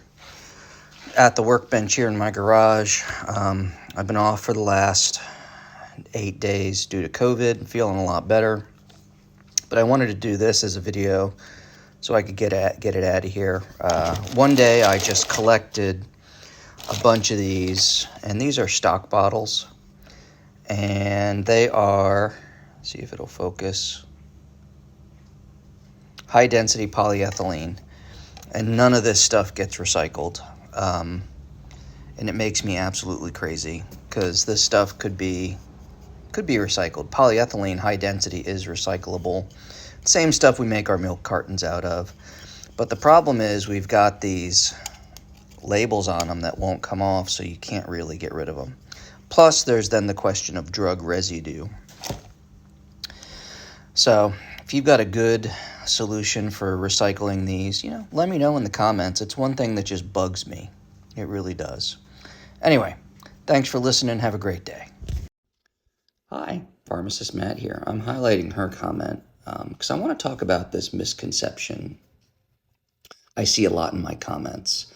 [SPEAKER 1] At the workbench here in my garage. I've been off for the last 8 days due to COVID, feeling a lot better. But I wanted to do this as a video so I could get it out of here. One day I just collected a bunch of these, and these are stock bottles. And they are, see if it'll focus, high density polyethylene. And none of this stuff gets recycled. And it makes me absolutely crazy because this stuff could be recycled. Polyethylene, high density, is recyclable. Same stuff we make our milk cartons out of. But the problem is we've got these labels on them that won't come off, so you can't really get rid of them. Plus, there's then the question of drug residue. So, if you've got a good solution for recycling these, let me know in the comments. It's one thing that just bugs me. It really does. Anyway, thanks for listening. Have a great day. Hi, Pharmacist Matt here. I'm highlighting her comment because I want to talk about this misconception I see a lot in my comments.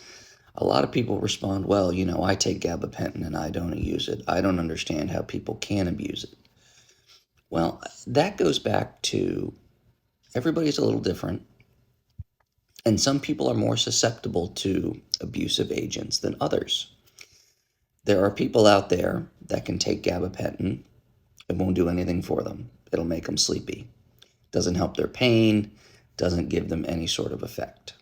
[SPEAKER 1] A lot of people respond, well, I take gabapentin and I don't use it. I don't understand how people can abuse it. Well, that goes back to everybody's a little different. And some people are more susceptible to abusive agents than others. There are people out there that can take gabapentin. It won't do anything for them. It'll make them sleepy. Doesn't help their pain. Doesn't give them any sort of effect.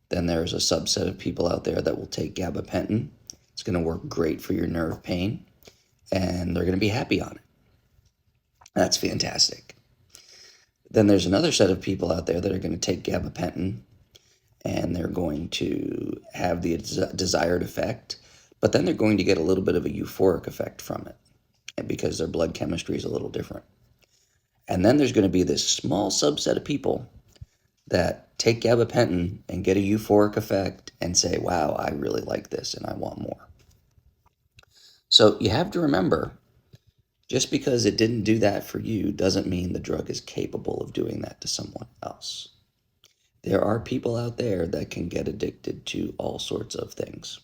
[SPEAKER 1] Then there's a subset of people out there that will take gabapentin. It's going to work great for your nerve pain, and they're going to be happy on it. That's fantastic. Then there's another set of people out there that are going to take gabapentin, and they're going to have the desired effect, but then they're going to get a little bit of a euphoric effect from it because their blood chemistry is a little different. And then there's going to be this small subset of people that take gabapentin and get a euphoric effect and say, wow, I really like this and I want more. So you have to remember, just because it didn't do that for you doesn't mean the drug is capable of doing that to someone else. There are people out there that can get addicted to all sorts of things.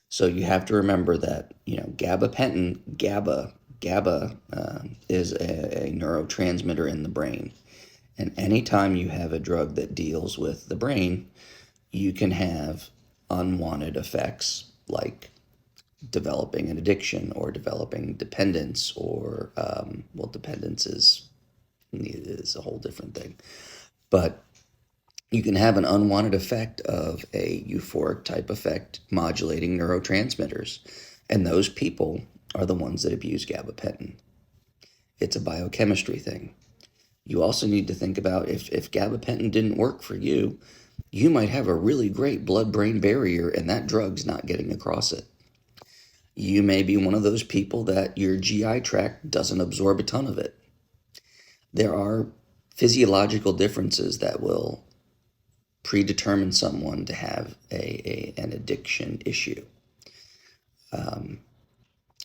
[SPEAKER 1] So you have to remember that, gabapentin, GABA is a neurotransmitter in the brain. And anytime you have a drug that deals with the brain, you can have unwanted effects like developing an addiction or developing dependence or, dependence is a whole different thing. But you can have an unwanted effect of a euphoric type effect modulating neurotransmitters. And those people are the ones that abuse gabapentin. It's a biochemistry thing. You also need to think about if gabapentin didn't work for you, you might have a really great blood-brain barrier and that drug's not getting across it. You may be one of those people that your GI tract doesn't absorb a ton of it. There are physiological differences that will predetermine someone to have an addiction issue.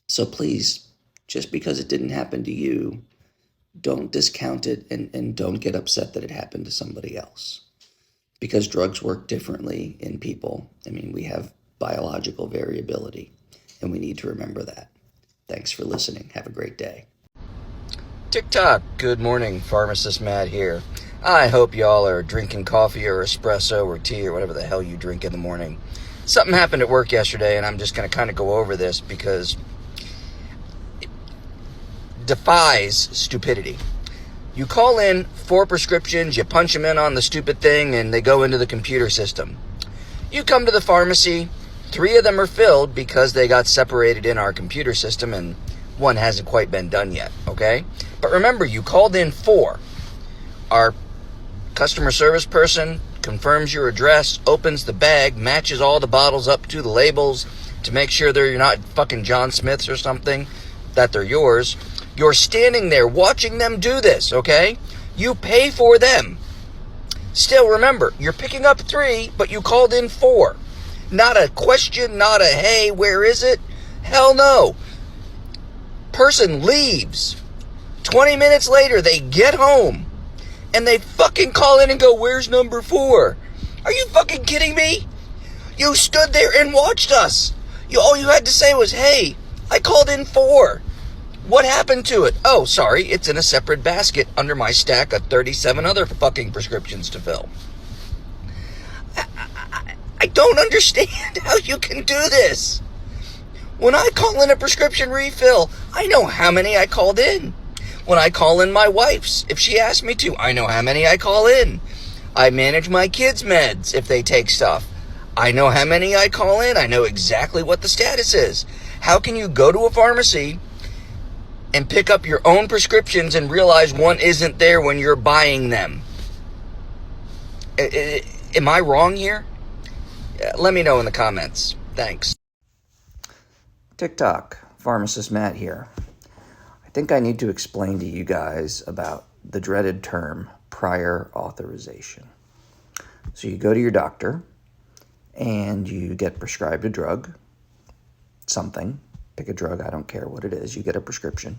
[SPEAKER 1] So please, just because it didn't happen to you, don't discount it and don't get upset that it happened to somebody else. Because drugs work differently in people. We have biological variability, and we need to remember that. Thanks for listening. Have a great day.
[SPEAKER 3] TiTok, good morning. Pharmacist Matt here. I hope y'all are drinking coffee or espresso or tea or whatever the hell you drink in the morning. Something happened at work yesterday, and I'm just going to kind of go over this because it defies stupidity. You call in 4 prescriptions, you punch them in on the stupid thing, and they go into the computer system. You come to the pharmacy, 3 of them are filled because they got separated in our computer system, and 1 hasn't quite been done yet, okay? But remember, you called in 4. Our customer service person confirms your address, opens the bag, matches all the bottles up to the labels to make sure they're not fucking John Smith's or something, that they're yours. You're standing there watching them do this, okay? You pay for them. Still, remember, you're picking up 3, but you called in 4. Not a question, not a, hey, where is it? Hell no. Person leaves. 20 minutes later, they get home. And they fucking call in and go, where's number 4? Are you fucking kidding me? You stood there and watched us. All you had to say was, hey, I called in 4. What happened to it? Oh, sorry, it's in a separate basket under my stack of 37 other fucking prescriptions to fill. I don't understand how you can do this. When I call in a prescription refill, I know how many I called in. When I call in my wife's, if she asks me to, I know how many I call in. I manage my kids' meds if they take stuff. I know how many I call in. I know exactly what the status is. How can you go to a pharmacy and pick up your own prescriptions and realize one isn't there when you're buying them? Am I wrong here? Let me know in the comments. Thanks.
[SPEAKER 1] TiTok, Pharmacist Matt here. I think I need to explain to you guys about the dreaded term prior authorization. So you go to your doctor and you get prescribed a drug, something, pick a drug, I don't care what it is, you get a prescription.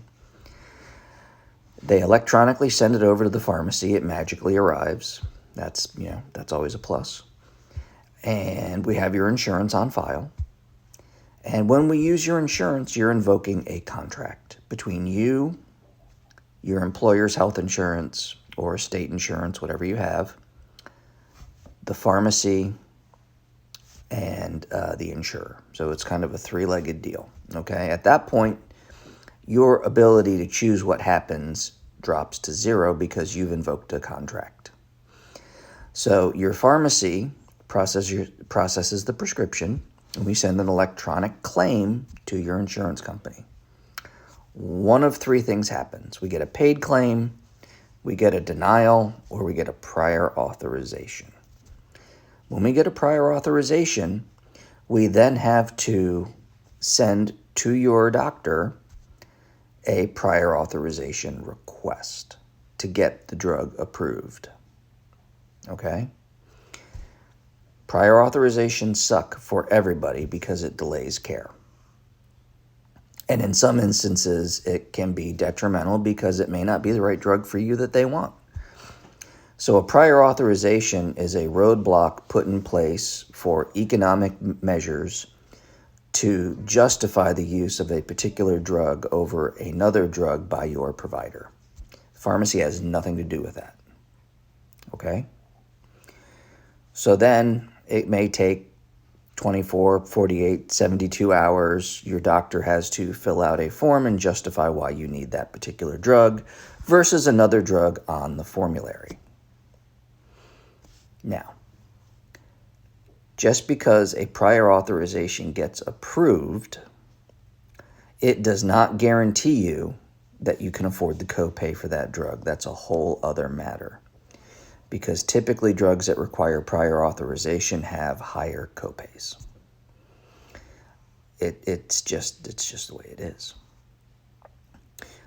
[SPEAKER 1] They electronically send it over to the pharmacy, it magically arrives. That's always a plus. And we have your insurance on file. And when we use your insurance, you're invoking a contract between you, your employer's health insurance, or state insurance, whatever you have, the pharmacy, and the insurer. So it's kind of a three-legged deal, okay? At that point, your ability to choose what happens drops to zero because you've invoked a contract. So your pharmacy processes the prescription, and we send an electronic claim to your insurance company. One of three things happens. We get a paid claim, we get a denial, or we get a prior authorization. When we get a prior authorization, we then have to send to your doctor a prior authorization request to get the drug approved. Okay? Prior authorizations suck for everybody because it delays care. And in some instances, it can be detrimental because it may not be the right drug for you that they want. So a prior authorization is a roadblock put in place for economic measures to justify the use of a particular drug over another drug by your provider. Pharmacy has nothing to do with that. Okay? So then it may take 24, 48, 72 hours. Your doctor has to fill out a form and justify why you need that particular drug versus another drug on the formulary. Now, just because a prior authorization gets approved, it does not guarantee you that you can afford the copay for that drug. That's a whole other matter. Because typically drugs that require prior authorization have higher copays. It's just the way it is.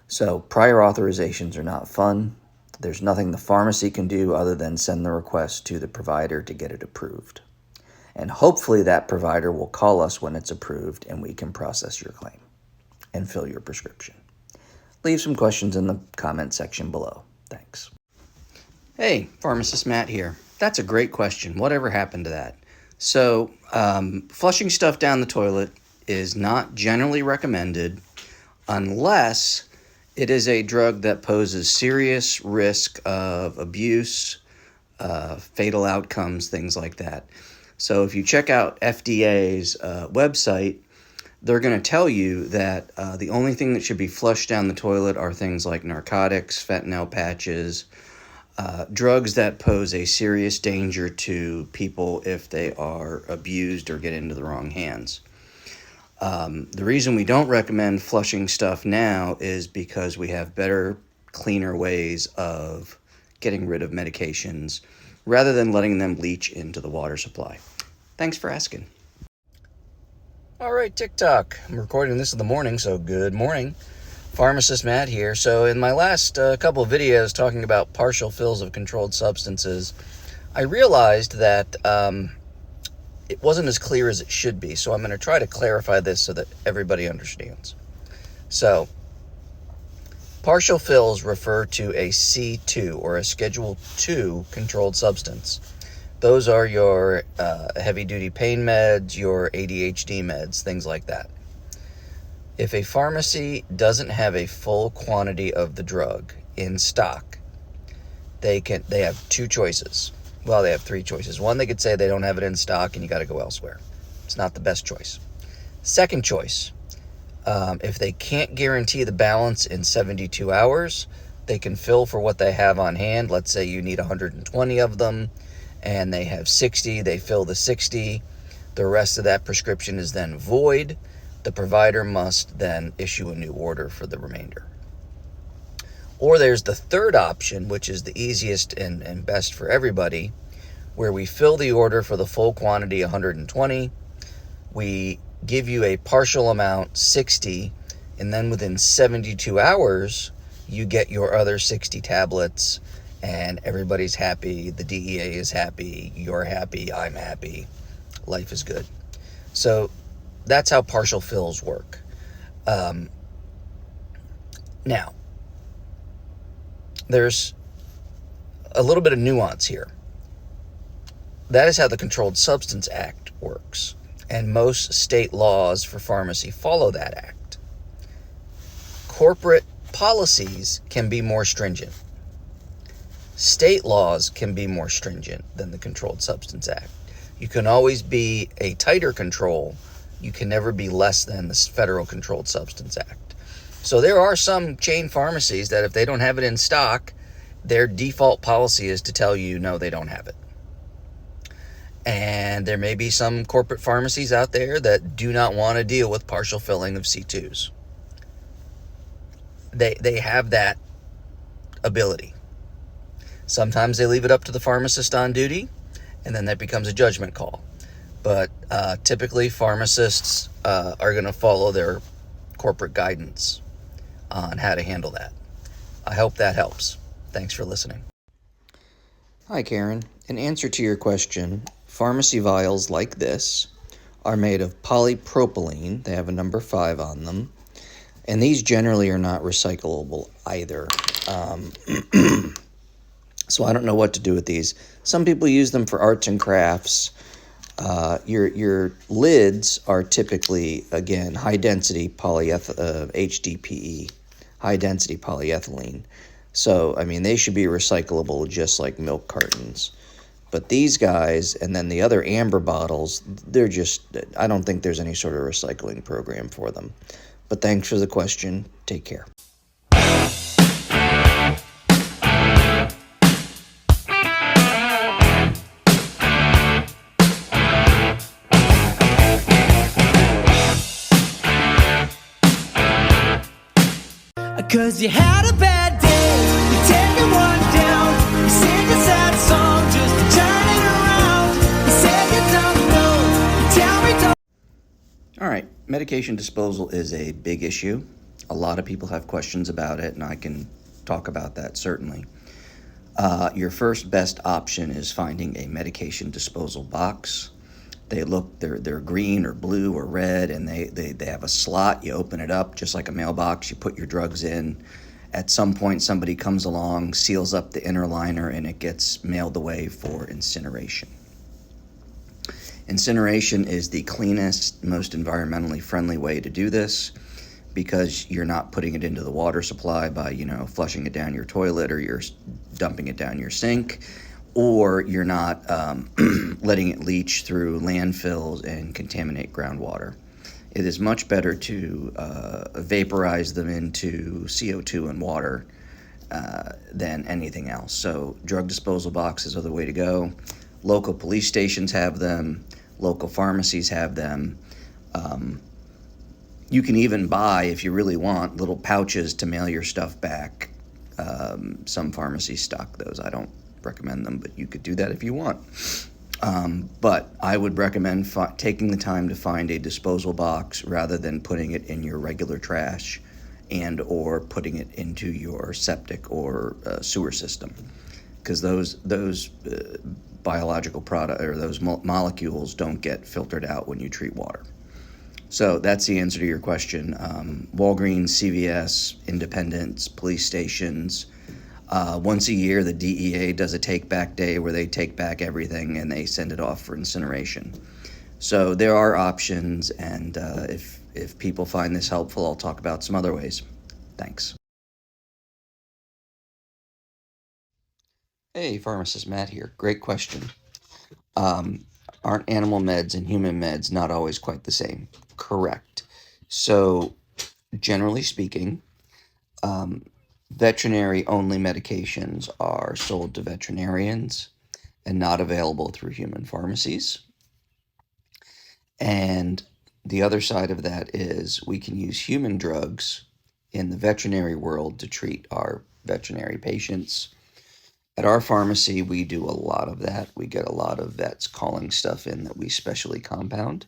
[SPEAKER 1] So prior authorizations are not fun. There's nothing the pharmacy can do other than send the request to the provider to get it approved. And hopefully that provider will call us when it's approved and we can process your claim and fill your prescription. Leave some questions in the comment section below. Thanks.
[SPEAKER 3] Hey, Pharmacist Matt here. That's a great question. Whatever happened to that? So, flushing stuff down the toilet is not generally recommended unless it is a drug that poses serious risk of abuse, fatal outcomes, things like that. So if you check out FDA's website, they're going to tell you that the only thing that should be flushed down the toilet are things like narcotics, fentanyl patches, drugs that pose a serious danger to people if they are abused or get into the wrong hands. The reason we don't recommend flushing stuff now is because we have better, cleaner ways of getting rid of medications rather than letting them leach into the water supply. Thanks for asking. All right, TiTok. I'm recording this in the morning, so good morning. Pharmacist Matt here. So in my last couple of videos talking about partial fills of controlled substances, I realized that it wasn't as clear as it should be. So I'm going to try to clarify this so that everybody understands. So partial fills refer to a C2 or a Schedule 2 controlled substance. Those are your heavy-duty pain meds, your ADHD meds, things like that. If a pharmacy doesn't have a full quantity of the drug in stock, they have two choices. Well, they have three choices. One, they could say they don't have it in stock and you got to go elsewhere. It's not the best choice. Second choice, if they can't guarantee the balance in 72 hours, they can fill for what they have on hand. Let's say you need 120 of them and they have 60, they fill the 60. The rest of that prescription is then void. The provider must then issue a new order for the remainder. Or there's the third option, which is the easiest and best for everybody, where we fill the order for the full quantity, 120. We give you a partial amount, 60, and then within 72 hours, you get your other 60 tablets, and everybody's happy. The DEA is happy. You're happy. I'm happy. Life is good. So that's how partial fills work. Now, there's a little bit of nuance here. That is how the Controlled Substance Act works, and most state laws for pharmacy follow that act. Corporate policies can be more stringent. State laws can be more stringent than the Controlled Substance Act. You can always be a tighter control. You can never be less than the Federal Controlled Substance Act. So there are some chain pharmacies that if they don't have it in stock, their default policy is to tell you, no, they don't have it. And there may be some corporate pharmacies out there that do not want to deal with partial filling of C2s. They have that ability. Sometimes they leave it up to the pharmacist on duty, and then that becomes a judgment call. But typically pharmacists are going to follow their corporate guidance on how to handle that. I hope that helps. Thanks for listening.
[SPEAKER 1] Hi, Karen. In answer to your question, pharmacy vials like this are made of polypropylene. They have a number 5 on them. And these generally are not recyclable either. So I don't know what to do with these. Some people use them for arts and crafts. Your lids are typically, again, high-density HDPE, high-density polyethylene. So, I mean, they should be recyclable just like milk cartons. But these guys, and then the other amber bottles, they're just, I don't think there's any sort of recycling program for them. But thanks for the question. Take care.
[SPEAKER 4] Cause you had a bad day, you take one down, you sing a sad song just to turn it around. You say you don't know, you tell me don't.
[SPEAKER 1] All right, medication disposal is a big issue. A lot of people have questions about it, and I can talk about that certainly. Your first best option is finding a medication disposal box. They're green or blue or red, and they have a slot. You open it up just like a mailbox. You put your drugs in. At some point, somebody comes along, seals up the inner liner, and it gets mailed away for incineration. Incineration is the cleanest, most environmentally friendly way to do this because you're not putting it into the water supply by, flushing it down your toilet, or you're dumping it down your sink, or you're not letting it leach through landfills and contaminate groundwater. It is much better to vaporize them into CO2 and water than anything else. So drug disposal boxes are the way to go. Local police stations have them. Local pharmacies have them. You can even buy, if you really want, little pouches to mail your stuff back. Some pharmacies stock those. I don't recommend them, but you could do that if you want. But I would recommend taking the time to find a disposal box rather than putting it in your regular trash and or putting it into your septic or sewer system, because those biological product or those molecules don't get filtered out when you treat water. So that's the answer to your question. Walgreens, CVS, independents, police stations. Once a year, the DEA does a take-back day where they take back everything and they send it off for incineration. So there are options, and if people find this helpful, I'll talk about some other ways. Thanks. Hey, Pharmacist Matt here. Great question. Aren't animal meds and human meds not always quite the same? Correct. So, generally speaking, veterinary-only medications are sold to veterinarians and not available through human pharmacies. And the other side of that is we can use human drugs in the veterinary world to treat our veterinary patients. At our pharmacy, we do a lot of that. We get a lot of vets calling stuff in that we specially compound.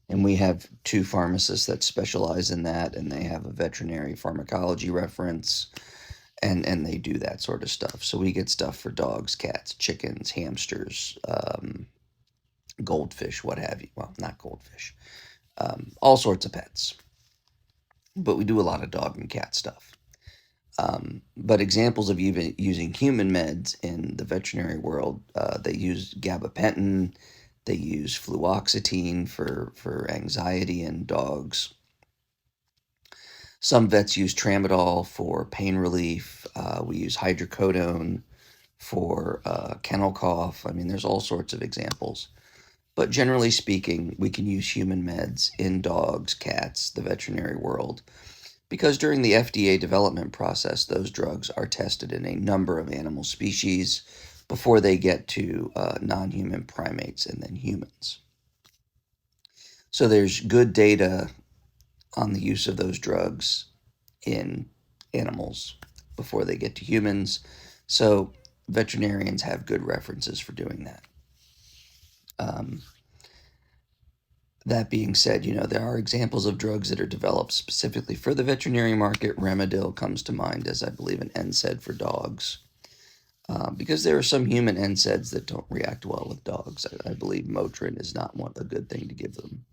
[SPEAKER 1] And we have 2 pharmacists that specialize in that, and they have a veterinary pharmacology reference, and they do that sort of stuff. So we get stuff for dogs, cats, chickens, hamsters, goldfish, what have you. Well, not goldfish. All sorts of pets. But we do a lot of dog and cat stuff. But examples of even using human meds in the veterinary world, they use gabapentin, they use fluoxetine for anxiety in dogs. Some vets use tramadol for pain relief. We use hydrocodone for kennel cough. I mean, there's all sorts of examples. But generally speaking, we can use human meds in dogs, cats, the veterinary world, because during the FDA development process, those drugs are tested in a number of animal species before they get to non-human primates and then humans. So there's good data on the use of those drugs in animals before they get to humans. So veterinarians have good references for doing that. That being said, there are examples of drugs that are developed specifically for the veterinary market. Remedil comes to mind as, I believe, an NSAID for dogs. Because there are some human NSAIDs that don't react well with dogs. I believe Motrin is not a good thing to give them.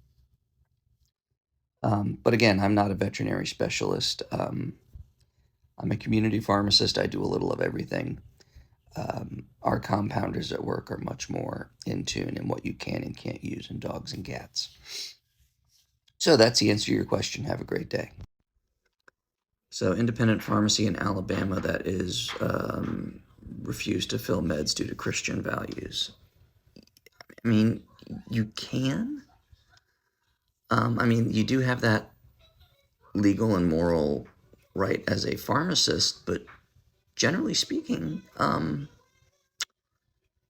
[SPEAKER 1] But again, I'm not a veterinary specialist. I'm a community pharmacist. I do a little of everything. Our compounders at work are much more in tune in what you can and can't use in dogs and cats. So that's the answer to your question. Have a great day. So independent pharmacy in Alabama that is refused to fill meds due to Christian values. I mean, you can. You do have that legal and moral right as a pharmacist, but generally speaking,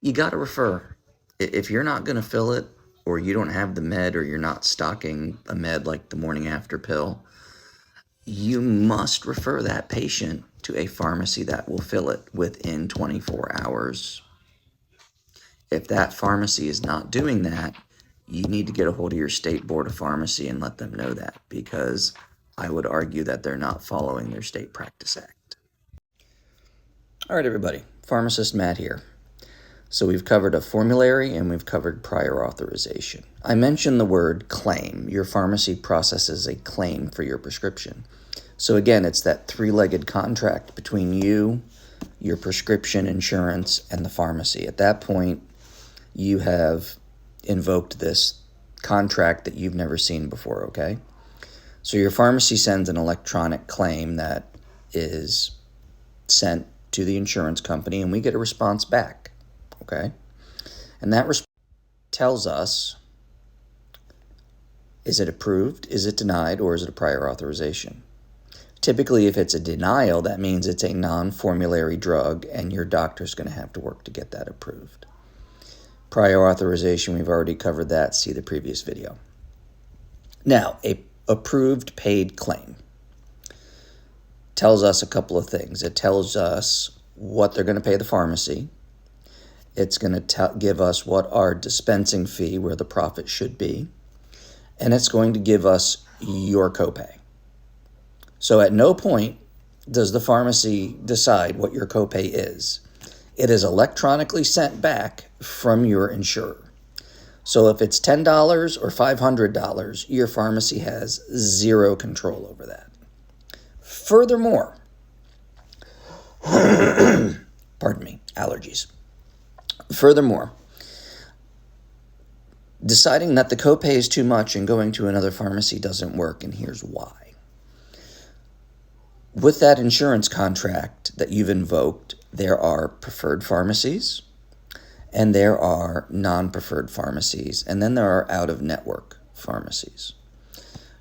[SPEAKER 1] you got to refer. If you're not going to fill it, or you don't have the med, or you're not stocking a med like the morning after pill, you must refer that patient to a pharmacy that will fill it within 24 hours. If that pharmacy is not doing that, you need to get a hold of your state board of pharmacy and let them know that, because I would argue that they're not following their state practice act. All right, everybody. Pharmacist Matt here. So we've covered a formulary and we've covered prior authorization. I mentioned the word claim. Your pharmacy processes a claim for your prescription. So again, it's that 3-legged contract between you, your prescription insurance, and the pharmacy. At that point, you have invoked this contract that you've never seen before, okay? So your pharmacy sends an electronic claim that is sent to the insurance company, and we get a response back, okay? And that response tells us, is it approved, is it denied, or is it a prior authorization? Typically, if it's a denial, that means it's a non-formulary drug, and your doctor's going to have to work to get that approved. Prior authorization, we've already covered that. See the previous video. Now, a approved paid claim tells us a couple of things. It tells us what they're going to pay the pharmacy. It's going to give us what our dispensing fee, where the profit should be. And it's going to give us your copay. So at no point does the pharmacy decide what your copay is. It is electronically sent back from your insurer. So if it's $10 or $500, your pharmacy has zero control over that. Furthermore, pardon me, allergies. Furthermore, deciding that the copay is too much and going to another pharmacy doesn't work, and here's why. With that insurance contract that you've invoked, there are preferred pharmacies, and there are non-preferred pharmacies, and then there are out-of-network pharmacies.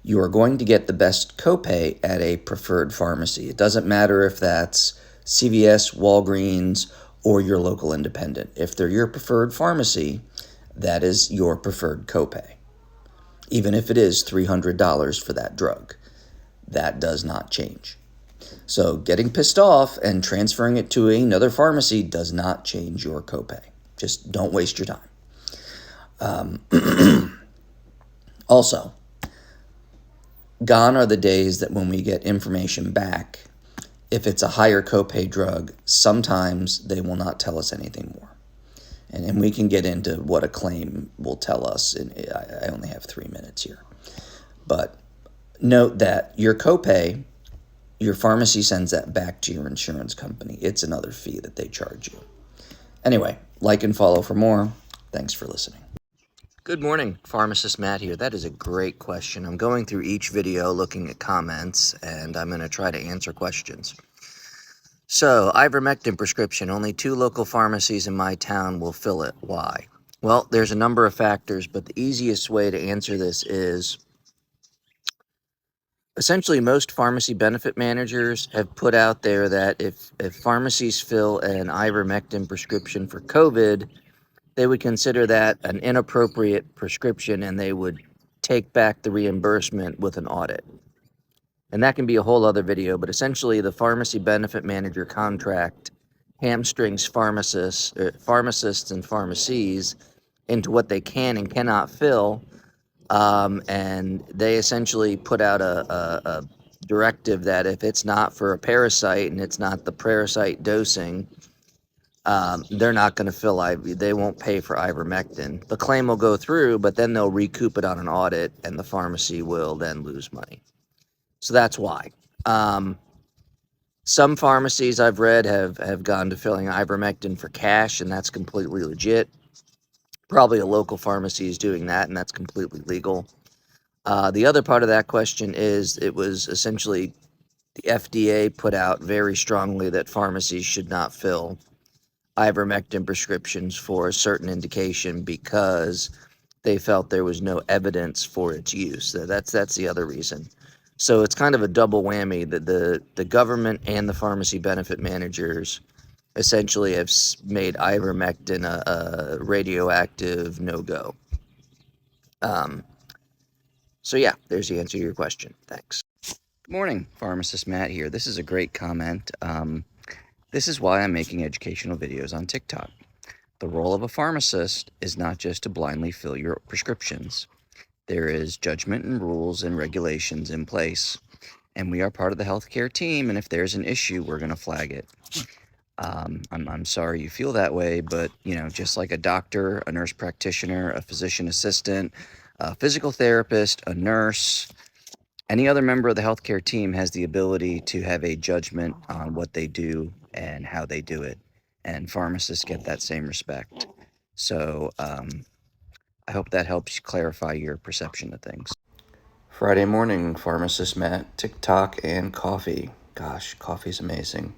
[SPEAKER 1] You are going to get the best copay at a preferred pharmacy. It doesn't matter if that's CVS, Walgreens, or your local independent. If they're your preferred pharmacy, that is your preferred copay. even if it is $300 for that drug. That does not change. So getting pissed off and transferring it to another pharmacy does not change your copay. Just don't waste your time. Also, gone are the days that when we get information back, if it's a higher copay drug, sometimes they will not tell us anything more. And we can get into what a claim will tell us. And I only have 3 minutes here. But note that your copay, your pharmacy sends that back to your insurance company. It's another fee that they charge you. Anyway, like and follow for more. Thanks for listening.
[SPEAKER 3] Good morning, Pharmacist Matt here. That is a great question. I'm going through each video looking at comments, and I'm going to try to answer questions. So, ivermectin prescription, only 2 local pharmacies in my town will fill it. Why? Well, there's a number of factors, but the easiest way to answer this is essentially most pharmacy benefit managers have put out there that if pharmacies fill an ivermectin prescription for COVID, they would consider that an inappropriate prescription and they would take back the reimbursement with an audit. And that can be a whole other video, but essentially the pharmacy benefit manager contract hamstrings pharmacists and pharmacies into what they can and cannot fill. And they essentially put out a directive that if it's not for a parasite and it's not the parasite dosing, they're not going to fill IV. They won't pay for ivermectin. The claim will go through, but then they'll recoup it on an audit, and the pharmacy will then lose money. So that's why. Some pharmacies I've read have gone to filling ivermectin for cash, and that's completely legit. Probably a local pharmacy is doing that, and that's completely legal. The other part of that question is it was essentially the FDA put out very strongly that pharmacies should not fill ivermectin prescriptions for a certain indication because they felt there was no evidence for its use. That's the other reason. So it's kind of a double whammy that the government and the pharmacy benefit managers essentially have made ivermectin a radioactive no-go. So yeah, there's the answer to your question. Thanks. Good morning, Pharmacist Matt here. This is a great comment. This is why I'm making educational videos on TikTok. The role of a pharmacist is not just to blindly fill your prescriptions. There is judgment and rules and regulations in place, and we are part of the healthcare team, and if there's an issue, we're going to flag it. I'm sorry you feel that way, but, just like a doctor, a nurse practitioner, a physician assistant, a physical therapist, a nurse, any other member of the healthcare team has the ability to have a judgment on what they do and how they do it, and pharmacists get that same respect. So, I hope that helps clarify your perception of things.
[SPEAKER 1] Friday morning, Pharmacist Matt, TikTok, and coffee. Gosh, coffee's amazing.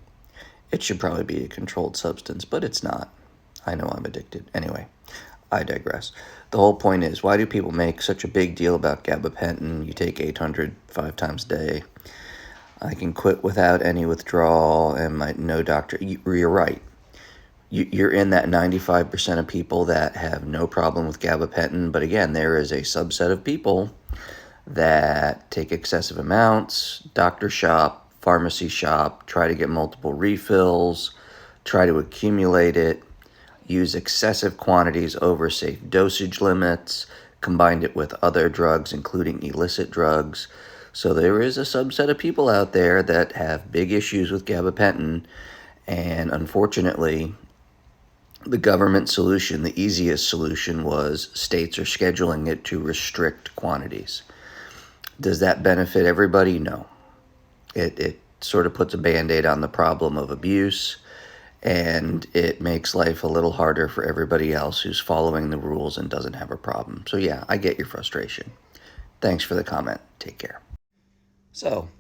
[SPEAKER 1] It should probably be a controlled substance, but it's not. I know I'm addicted. Anyway, I digress. The whole point is, why do people make such a big deal about gabapentin? You take 800 5 times a day. I can quit without any withdrawal, and no doctor. You're right. You're in that 95% of people that have no problem with gabapentin, but again, there is a subset of people that take excessive amounts, doctor shop, pharmacy shop, try to get multiple refills, try to accumulate it, use excessive quantities over safe dosage limits, combined it with other drugs, including illicit drugs. So there is a subset of people out there that have big issues with gabapentin, and unfortunately, the government solution, the easiest solution, was states are scheduling it to restrict quantities. Does that benefit everybody? No. It sort of puts a Band-Aid on the problem of abuse, and it makes life a little harder for everybody else who's following the rules and doesn't have a problem. So yeah, I get your frustration. Thanks for the comment. Take care. So,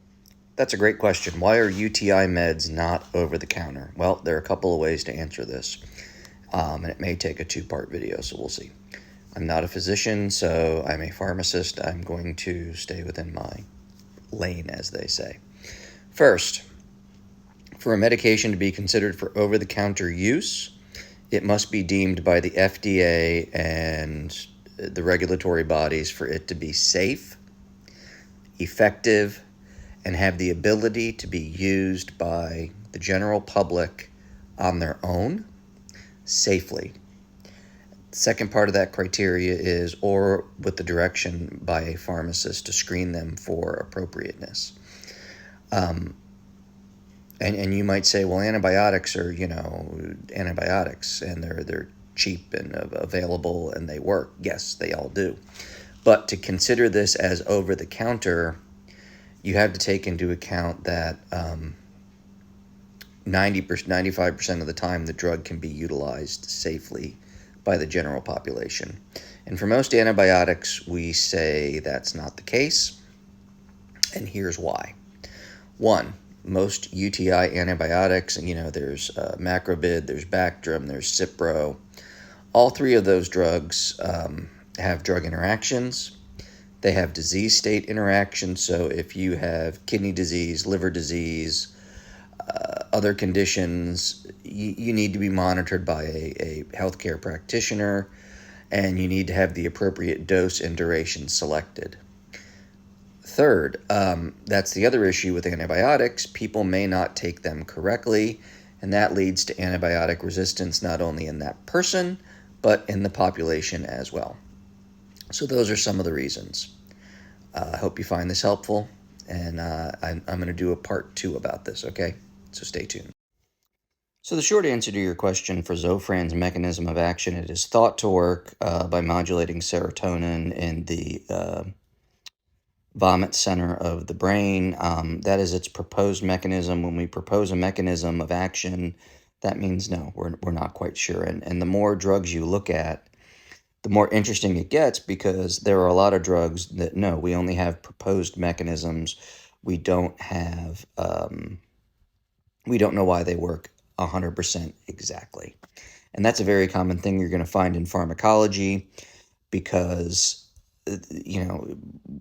[SPEAKER 1] that's a great question. Why are UTI meds not over the counter? Well, there are a couple of ways to answer this. And it may take a 2-part video, so we'll see. I'm not a physician, so I'm a pharmacist. I'm going to stay within my lane, as they say. First, for a medication to be considered for over-the-counter use, it must be deemed by the FDA and the regulatory bodies for it to be safe, effective, and have the ability to be used by the general public on their own safely. The second part of that criteria is, or with the direction by a pharmacist to screen them for appropriateness. And you might say, well, antibiotics are, antibiotics, and they're cheap and available and they work. Yes, they all do. But to consider this as over the counter, you have to take into account that 95% of the time the drug can be utilized safely by the general population. And for most antibiotics, we say that's not the case. And here's why. One, most UTI antibiotics, and there's Macrobid, there's Bactrim, there's Cipro. All three of those drugs have drug interactions. They have disease state interactions. So if you have kidney disease, liver disease, other conditions, you need to be monitored by a healthcare practitioner, and you need to have the appropriate dose and duration selected. Third, that's the other issue with antibiotics. People may not take them correctly, and that leads to antibiotic resistance not only in that person, but in the population as well. So those are some of the reasons. I hope you find this helpful, and I'm going to do a part 2 about this, okay? So stay tuned. So the short answer to your question for Zofran's mechanism of action, it is thought to work by modulating serotonin in the vomit center of the brain. That is its proposed mechanism. When we propose a mechanism of action, that means no, we're not quite sure. And the more drugs you look at, the more interesting it gets, because there are a lot of drugs that, no, we only have proposed mechanisms. We don't have, we don't know why they work 100% exactly. And that's a very common thing you're going to find in pharmacology, because,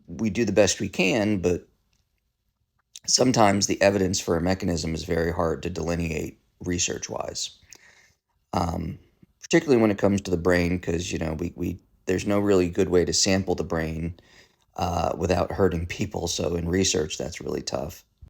[SPEAKER 1] we do the best we can, but sometimes the evidence for a mechanism is very hard to delineate research-wise. Particularly when it comes to the brain, because there's no really good way to sample the brain without hurting people. So in research, that's really tough.